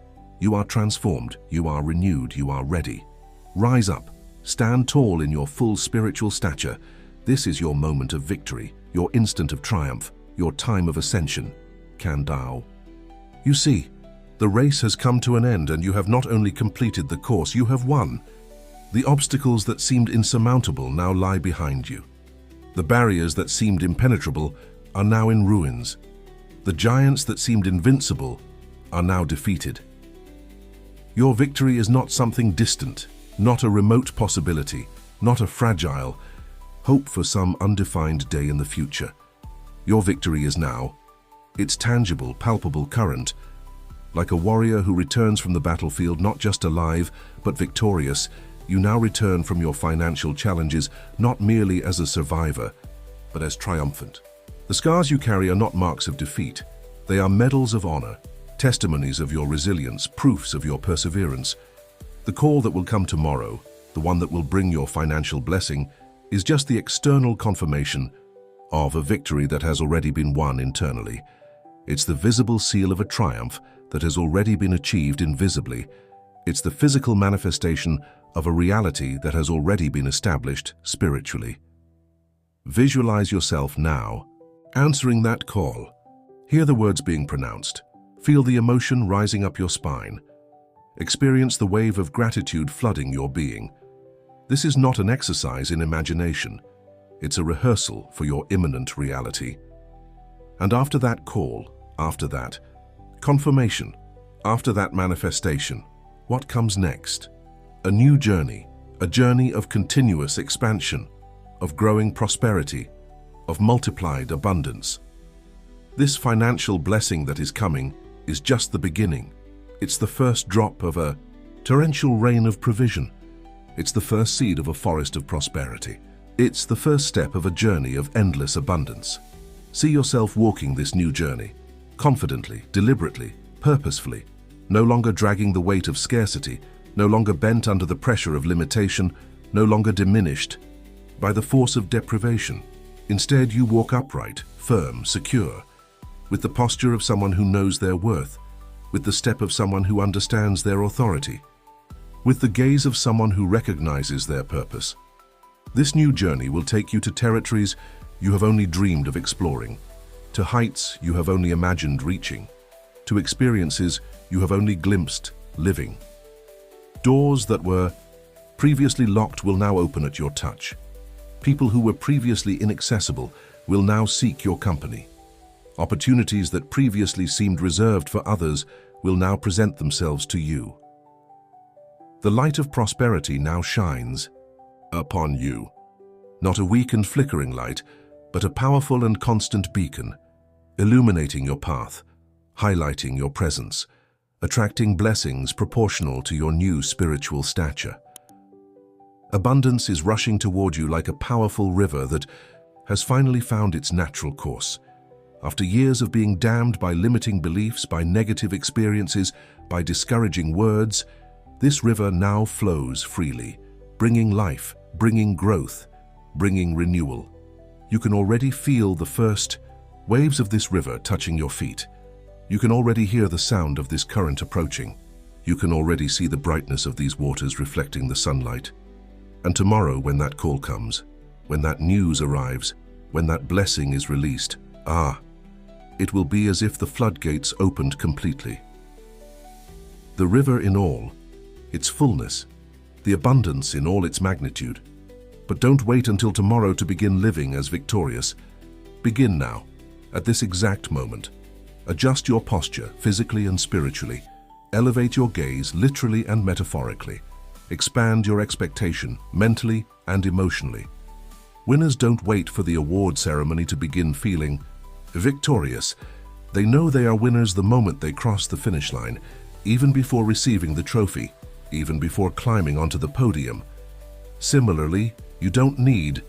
You are transformed, you are renewed, you are ready. Rise up, stand tall in your full spiritual stature. This is your moment of victory, your instant of triumph, your time of ascension. Kandao. You see, The race has come to an end, and you have not only completed the course, you have won. The obstacles that seemed insurmountable now lie behind you. The barriers that seemed impenetrable are now in ruins. The giants that seemed invincible are now defeated. Your victory is not something distant, not a remote possibility, not a fragile hope for some undefined day in the future. Your victory is now. It's tangible, palpable, current. Like a warrior who returns from the battlefield not just alive, but victorious, you now return from your financial challenges not merely as a survivor, but as triumphant. The scars you carry are not marks of defeat. They are medals of honor, testimonies of your resilience, proofs of your perseverance. The call that will come tomorrow, the one that will bring your financial blessing, is just the external confirmation of a victory that has already been won internally. It's the visible seal of a triumph that has already been achieved invisibly. It's the physical manifestation of a reality that has already been established spiritually. Visualize yourself now, answering that call. Hear the words being pronounced. Feel the emotion rising up your spine. Experience the wave of gratitude flooding your being. This is not an exercise in imagination. It's a rehearsal for your imminent reality. And after that call, after that confirmation, after that manifestation, what comes next? A new journey, a journey of continuous expansion, of growing prosperity, of multiplied abundance. This financial blessing that is coming is just the beginning. It's the first drop of a torrential rain of provision. It's the first seed of a forest of prosperity. It's the first step of a journey of endless abundance. See yourself walking this new journey, confidently, deliberately, purposefully, no longer dragging the weight of scarcity, no longer bent under the pressure of limitation, no longer diminished by the force of deprivation. Instead, you walk upright, firm, secure, with the posture of someone who knows their worth, with the step of someone who understands their authority, with the gaze of someone who recognizes their purpose. This new journey will take you to territories you have only dreamed of exploring, to heights you have only imagined reaching, to experiences you have only glimpsed living. Doors that were previously locked will now open at your touch. People who were previously inaccessible will now seek your company. Opportunities that previously seemed reserved for others will now present themselves to you. The light of prosperity now shines upon you. Not a weak and flickering light, but a powerful and constant beacon, illuminating your path, highlighting your presence, attracting blessings proportional to your new spiritual stature. Abundance is rushing toward you like a powerful river that has finally found its natural course. After years of being dammed by limiting beliefs, by negative experiences, by discouraging words, this river now flows freely, bringing life, bringing growth, bringing renewal. You can already feel the first waves of this river touching your feet. You can already hear the sound of this current approaching. You can already see the brightness of these waters reflecting the sunlight. And tomorrow, when that call comes, when that news arrives, when that blessing is released, it will be as if the floodgates opened completely. The river in all its fullness, the abundance in all its magnitude. But don't wait until tomorrow to begin living as victorious. Begin now, at this exact moment. Adjust your posture, physically and spiritually. Elevate your gaze, literally and metaphorically. Expand your expectation, mentally and emotionally. Winners don't wait for the award ceremony to begin feeling victorious. They know they are winners the moment they cross the finish line, even before receiving the trophy, even before climbing onto the podium. Similarly, you don't need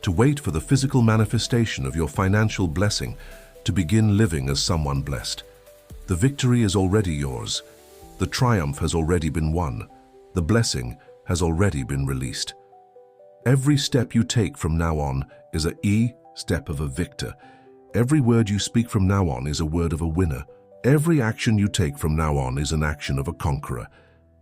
to wait for the physical manifestation of your financial blessing to begin living as someone blessed. The victory is already yours. The triumph has already been won. The blessing has already been released. Every step you take from now on is a step of a victor. Every word you speak from now on is a word of a winner. Every action you take from now on is an action of a conqueror.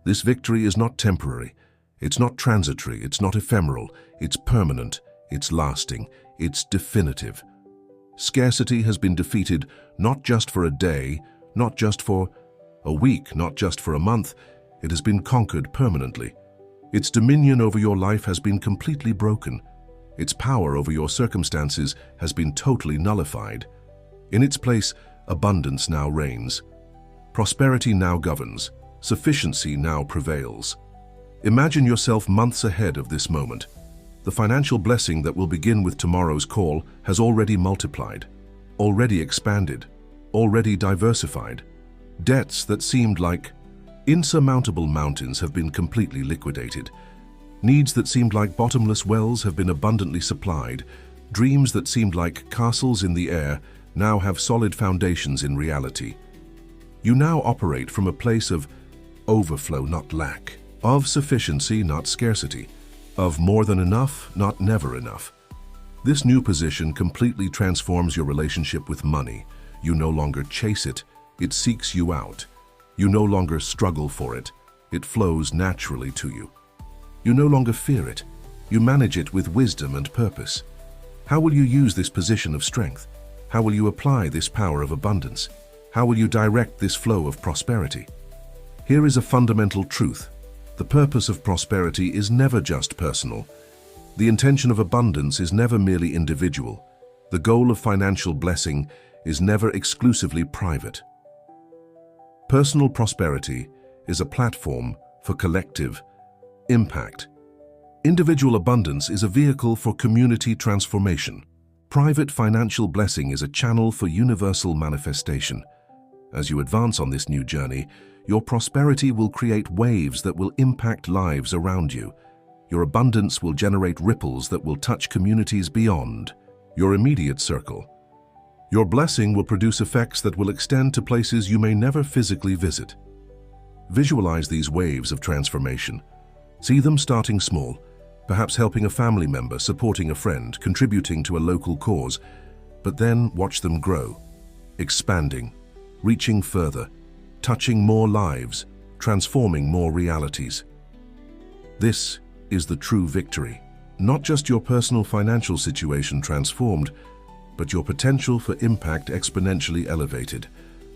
This victory is not temporary. It's not transitory. It's not ephemeral. It's permanent. It's lasting. It's definitive. Scarcity has been defeated not just for a day, not just for a week, not just for a month. It has been conquered permanently. Its dominion over your life has been completely broken. Its power over your circumstances has been totally nullified. In its place, abundance now reigns. Prosperity now governs. Sufficiency now prevails. Imagine yourself months ahead of this moment. The financial blessing that will begin with tomorrow's call has already multiplied, already expanded, already diversified. Debts that seemed like insurmountable mountains have been completely liquidated. Needs that seemed like bottomless wells have been abundantly supplied. Dreams that seemed like castles in the air now have solid foundations in reality. You now operate from a place of overflow, not lack, of sufficiency, not scarcity, of more than enough, not never enough. This new position completely transforms your relationship with money. You no longer chase it, it seeks you out. You no longer struggle for it, it flows naturally to you. You no longer fear it, you manage it with wisdom and purpose. How will you use this position of strength? How will you apply this power of abundance? How will you direct this flow of prosperity? Here is a fundamental truth. The purpose of prosperity is never just personal. The intention of abundance is never merely individual. The goal of financial blessing is never exclusively private. Personal prosperity is a platform for collective impact. Individual abundance is a vehicle for community transformation. Private financial blessing is a channel for universal manifestation. As you advance on this new journey, your prosperity will create waves that will impact lives around you. Your abundance will generate ripples that will touch communities beyond your immediate circle. Your blessing will produce effects that will extend to places you may never physically visit. Visualize these waves of transformation. See them starting small, perhaps helping a family member, supporting a friend, contributing to a local cause, but then watch them grow, expanding, reaching further, touching more lives, transforming more realities. This is the true victory. Not just your personal financial situation transformed, but your potential for impact exponentially elevated.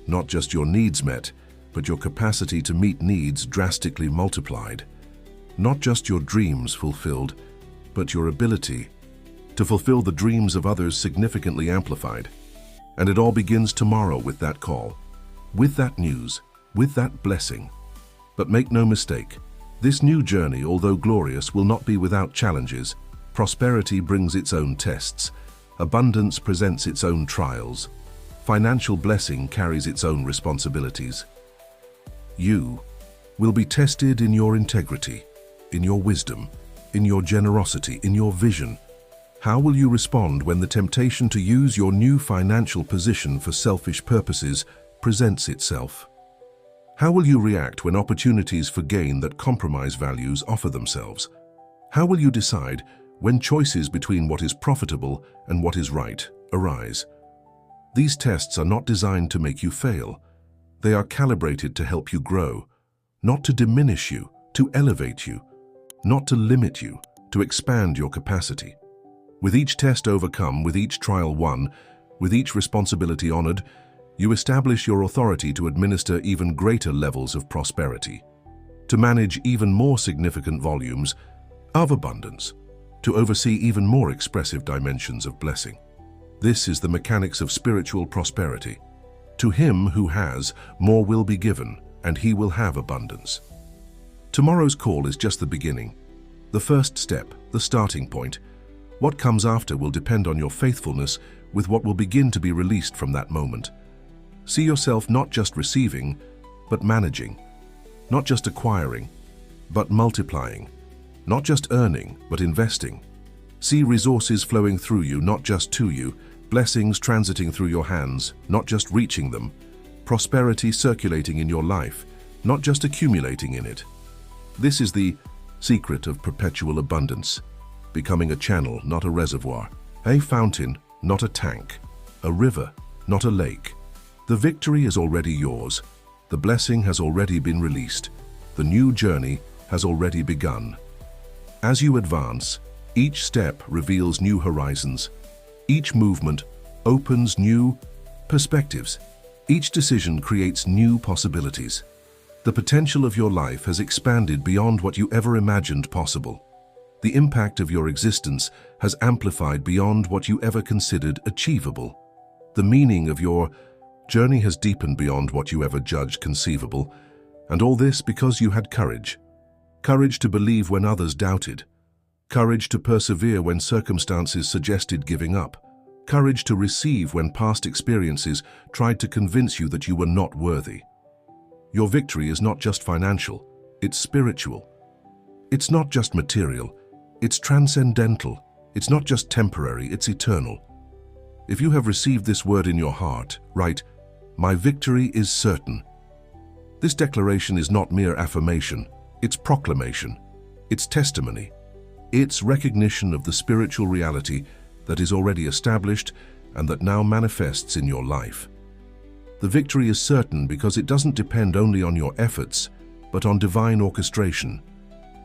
Not just your needs met, but your capacity to meet needs drastically multiplied. Not just your dreams fulfilled, but your ability to fulfill the dreams of others significantly amplified. And it all begins tomorrow with that call, with that news, with that blessing. But make no mistake, this new journey, although glorious, will not be without challenges. Prosperity brings its own tests. Abundance presents its own trials. Financial blessing carries its own responsibilities. You will be tested in your integrity, in your wisdom, in your generosity, in your vision. How will you respond when the temptation to use your new financial position for selfish purposes presents itself? How will you react when opportunities for gain that compromise values offer themselves? How will you decide when choices between what is profitable and what is right arise? These tests are not designed to make you fail. They are calibrated to help you grow, not to diminish you, to elevate you, not to limit you, to expand your capacity. With each test overcome, with each trial won, with each responsibility honored, you establish your authority to administer even greater levels of prosperity, to manage even more significant volumes of abundance, to oversee even more expressive dimensions of blessing. This is the mechanics of spiritual prosperity. To him who has, more will be given, and he will have abundance. Tomorrow's call is just the beginning, the first step, the starting point. What comes after will depend on your faithfulness with what will begin to be released from that moment. See yourself not just receiving, but managing, not just acquiring, but multiplying, not just earning, but investing. See resources flowing through you, not just to you, blessings transiting through your hands, not just reaching them, prosperity circulating in your life, not just accumulating in it. This is the secret of perpetual abundance, becoming a channel, not a reservoir, a fountain, not a tank, a river, not a lake. The victory is already yours. The blessing has already been released. The new journey has already begun. As you advance, each step reveals new horizons. Each movement opens new perspectives. Each decision creates new possibilities. The potential of your life has expanded beyond what you ever imagined possible. The impact of your existence has amplified beyond what you ever considered achievable. The meaning of your journey has deepened beyond what you ever judged conceivable, and all this because you had courage. Courage to believe when others doubted. Courage to persevere when circumstances suggested giving up. Courage to receive when past experiences tried to convince you that you were not worthy. Your victory is not just financial, it's spiritual. It's not just material, it's transcendental. It's not just temporary, it's eternal. If you have received this word in your heart, write, "My victory is certain." This declaration is not mere affirmation, it's proclamation, it's testimony, it's recognition of the spiritual reality that is already established and that now manifests in your life. The victory is certain because it doesn't depend only on your efforts, but on divine orchestration.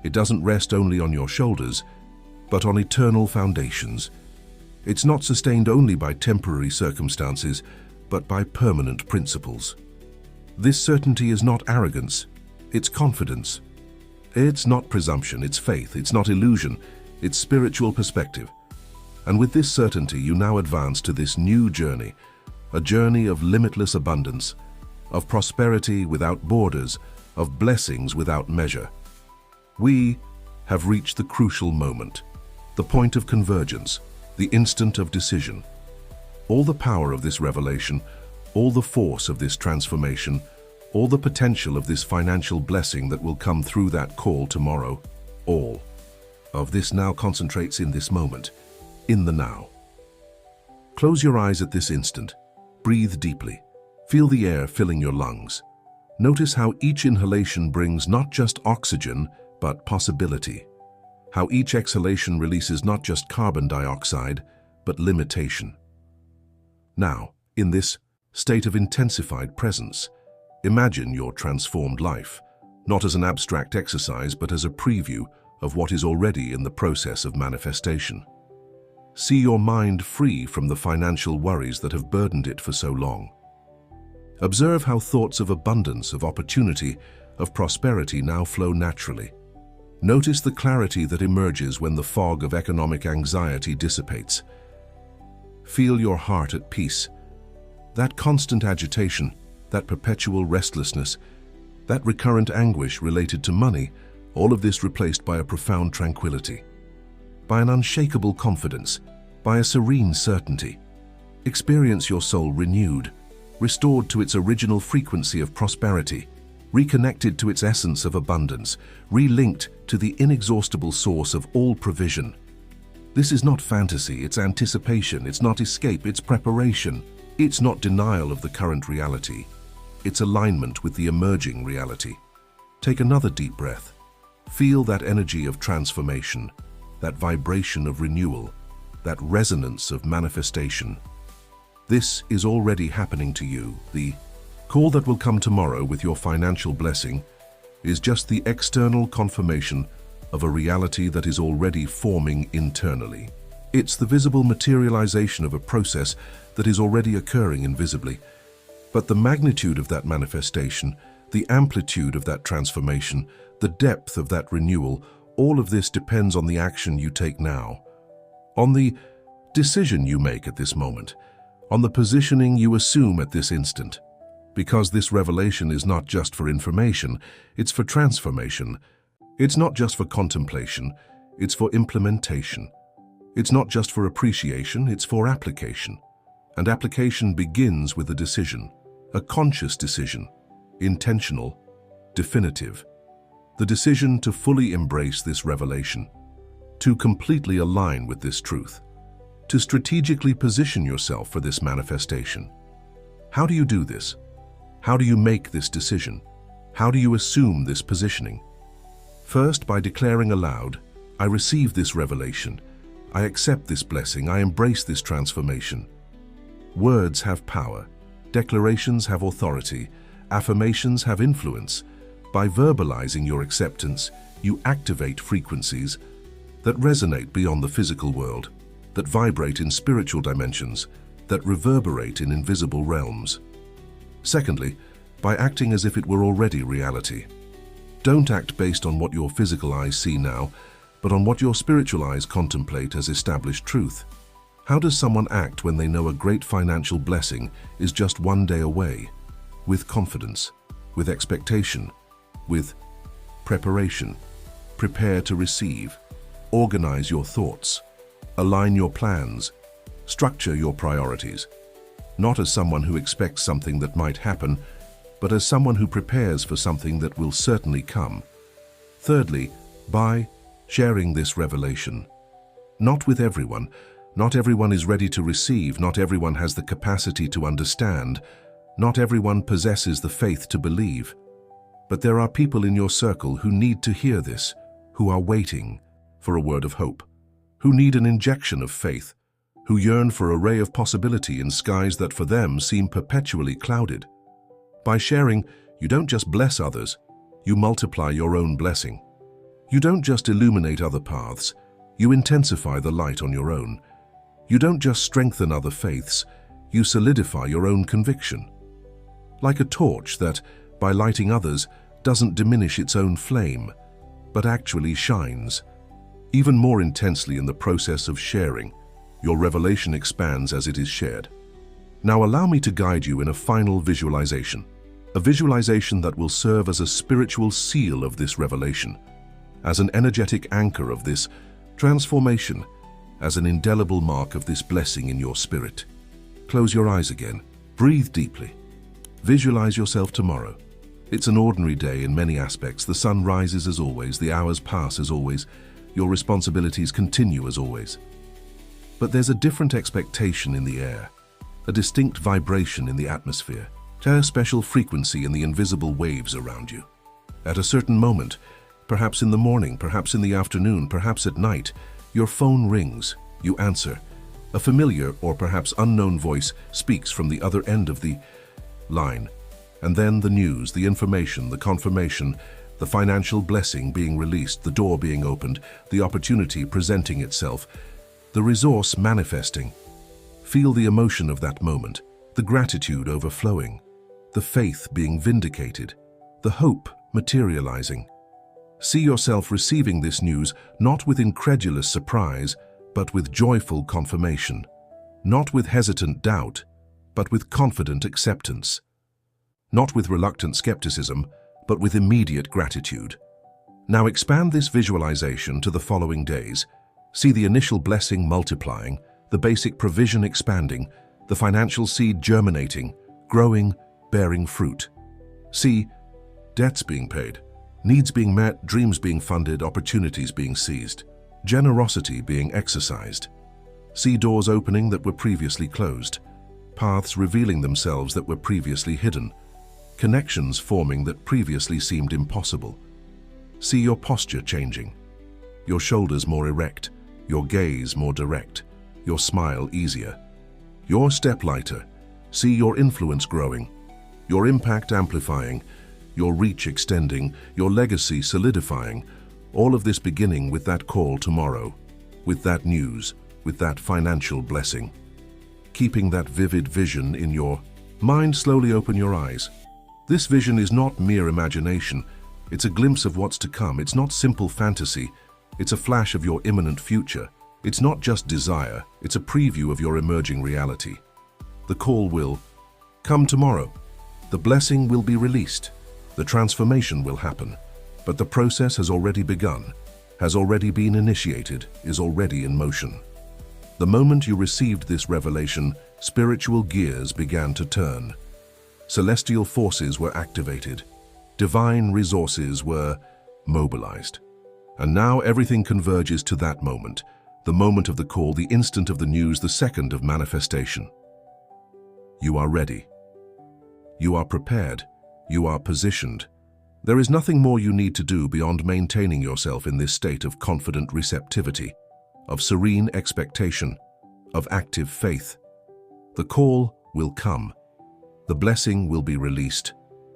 It doesn't rest only on your shoulders, but on eternal foundations. It's not sustained only by temporary circumstances, but by permanent principles. This certainty is not arrogance, it's confidence. It's not presumption, it's faith. It's not illusion, it's spiritual perspective. And with this certainty, you now advance to this new journey, a journey of limitless abundance, of prosperity without borders, of blessings without measure. We have reached the crucial moment, the point of convergence, the instant of decision. All the power of this revelation, all the force of this transformation, all the potential of this financial blessing that will come through that call tomorrow, all of this now concentrates in this moment, in the now. Close your eyes at this instant. Breathe deeply. Feel the air filling your lungs. Notice how each inhalation brings not just oxygen, but possibility. How each exhalation releases not just carbon dioxide, but limitation. Now, in this state of intensified presence, imagine your transformed life, not as an abstract exercise, but as a preview of what is already in the process of manifestation. See your mind free from the financial worries that have burdened it for so long. Observe how thoughts of abundance, of opportunity, of prosperity now flow naturally. Notice the clarity that emerges when the fog of economic anxiety dissipates. Feel your heart at peace. That constant agitation, that perpetual restlessness, that recurrent anguish related to money, all of this replaced by a profound tranquility, by an unshakable confidence, by a serene certainty. Experience your soul renewed, restored to its original frequency of prosperity, reconnected to its essence of abundance, relinked to the inexhaustible source of all provision. This is not fantasy, it's anticipation, it's not escape, it's preparation. It's not denial of the current reality, it's alignment with the emerging reality. Take another deep breath. Feel that energy of transformation, that vibration of renewal, that resonance of manifestation. This is already happening to you. The call that will come tomorrow with your financial blessing is just the external confirmation of a reality that is already forming internally. It's the visible materialization of a process that is already occurring invisibly. But the magnitude of that manifestation, the amplitude of that transformation, the depth of that renewal, all of this depends on the action you take now, on the decision you make at this moment, on the positioning you assume at this instant. Because this revelation is not just for information, it's for transformation. It's not just for contemplation, it's for implementation. It's not just for appreciation, it's for application. And application begins with a decision, a conscious decision, intentional, definitive. The decision to fully embrace this revelation, to completely align with this truth, to strategically position yourself for this manifestation. How do you do this? How do you make this decision? How do you assume this positioning? First, by declaring aloud, I receive this revelation, I accept this blessing, I embrace this transformation. Words have power, declarations have authority, affirmations have influence. By verbalizing your acceptance, you activate frequencies that resonate beyond the physical world, that vibrate in spiritual dimensions, that reverberate in invisible realms. Secondly, by acting as if it were already reality. Don't act based on what your physical eyes see now, but on what your spiritual eyes contemplate as established truth. How does someone act when they know a great financial blessing is just one day away? With confidence, with expectation, with preparation. Prepare to receive. Organize your thoughts. Align your plans. Structure your priorities. Not as someone who expects something that might happen, but as someone who prepares for something that will certainly come. Thirdly, by sharing this revelation. Not with everyone. Not everyone is ready to receive. Not everyone has the capacity to understand. Not everyone possesses the faith to believe. But there are people in your circle who need to hear this, who are waiting for a word of hope, who need an injection of faith, who yearn for a ray of possibility in skies that for them seem perpetually clouded. By sharing, you don't just bless others, you multiply your own blessing. You don't just illuminate other paths, you intensify the light on your own. You don't just strengthen other faiths, you solidify your own conviction. Like a torch that, by lighting others, doesn't diminish its own flame, but actually shines. Even more intensely in the process of sharing, your revelation expands as it is shared. Now allow me to guide you in a final visualization. A visualization that will serve as a spiritual seal of this revelation, as an energetic anchor of this transformation, as an indelible mark of this blessing in your spirit. Close your eyes again. Breathe deeply. Visualize yourself tomorrow. It's an ordinary day in many aspects. The sun rises as always, the hours pass as always, your responsibilities continue as always. But there's a different expectation in the air, a distinct vibration in the atmosphere, a special frequency in the invisible waves around you. At a certain moment, perhaps in the morning, perhaps in the afternoon, perhaps at night, your phone rings, you answer. A familiar or perhaps unknown voice speaks from the other end of the line. And then the news, the information, the confirmation, the financial blessing being released, the door being opened, the opportunity presenting itself, the resource manifesting. Feel the emotion of that moment, the gratitude overflowing, the faith being vindicated, the hope materializing. See yourself receiving this news not with incredulous surprise, but with joyful confirmation. Not with hesitant doubt, but with confident acceptance. Not with reluctant skepticism, but with immediate gratitude. Now expand this visualization to the following days. See the initial blessing multiplying, the basic provision expanding, the financial seed germinating, growing, bearing fruit. See debts being paid, needs being met, dreams being funded, opportunities being seized, generosity being exercised. See doors opening that were previously closed, paths revealing themselves that were previously hidden, connections forming that previously seemed impossible. See your posture changing, your shoulders more erect, your gaze more direct, your smile easier, your step lighter. See your influence growing, your impact amplifying, your reach extending, your legacy solidifying, all of this beginning with that call tomorrow, with that news, with that financial blessing. Keeping that vivid vision in your mind, slowly open your eyes. This vision is not mere imagination, it's a glimpse of what's to come. It's not simple fantasy, it's a flash of your imminent future. It's not just desire, it's a preview of your emerging reality. The call will come tomorrow. The blessing will be released. The transformation will happen. But the process has already begun, has already been initiated, is already in motion. The moment you received this revelation, spiritual gears began to turn. Celestial forces were activated. Divine resources were mobilized. And now everything converges to that moment, the moment of the call, the instant of the news, the second of manifestation. You are ready. You are prepared. You are positioned. There is nothing more you need to do beyond maintaining yourself in this state of confident receptivity, of serene expectation, of active faith. The call will come. The blessing will be released.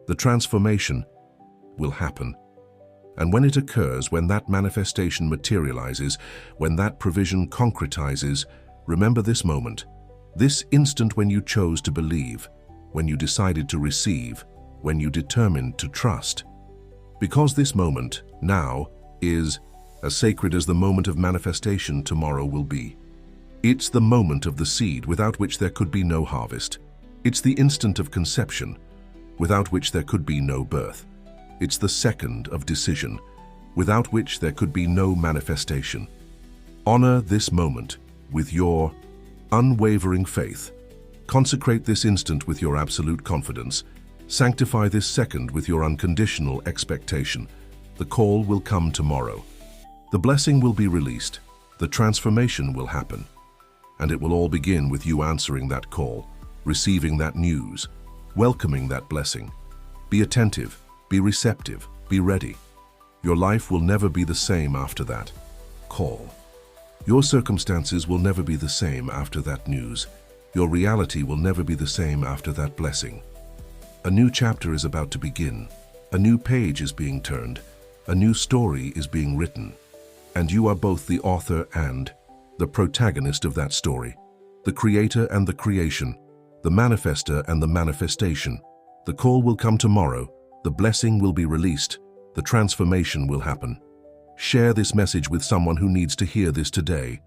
The transformation will happen. And when it occurs, when that manifestation materializes, when that provision concretizes, remember this moment, this instant when you chose to believe, when you decided to receive, when you determined to trust. Because this moment, now, is as sacred as the moment of manifestation tomorrow will be. It's the moment of the seed without which there could be no harvest. It's the instant of conception, without which there could be no birth. It's the second of decision, without which there could be no manifestation. Honor this moment with your unwavering faith. Consecrate this instant with your absolute confidence. Sanctify this second with your unconditional expectation. The call will come tomorrow. The blessing will be released. The transformation will happen. And it will all begin with you answering that call, receiving that news, welcoming that blessing. Be attentive, be receptive, be ready. Your life will never be the same after that call. Your circumstances will never be the same after that news. Your reality will never be the same after that blessing. A new chapter is about to begin. A new page is being turned. A new story is being written. And you are both the author and the protagonist of that story. The creator and the creation. The manifester and the manifestation. The call will come tomorrow. The blessing will be released. The transformation will happen. Share this message with someone who needs to hear this today.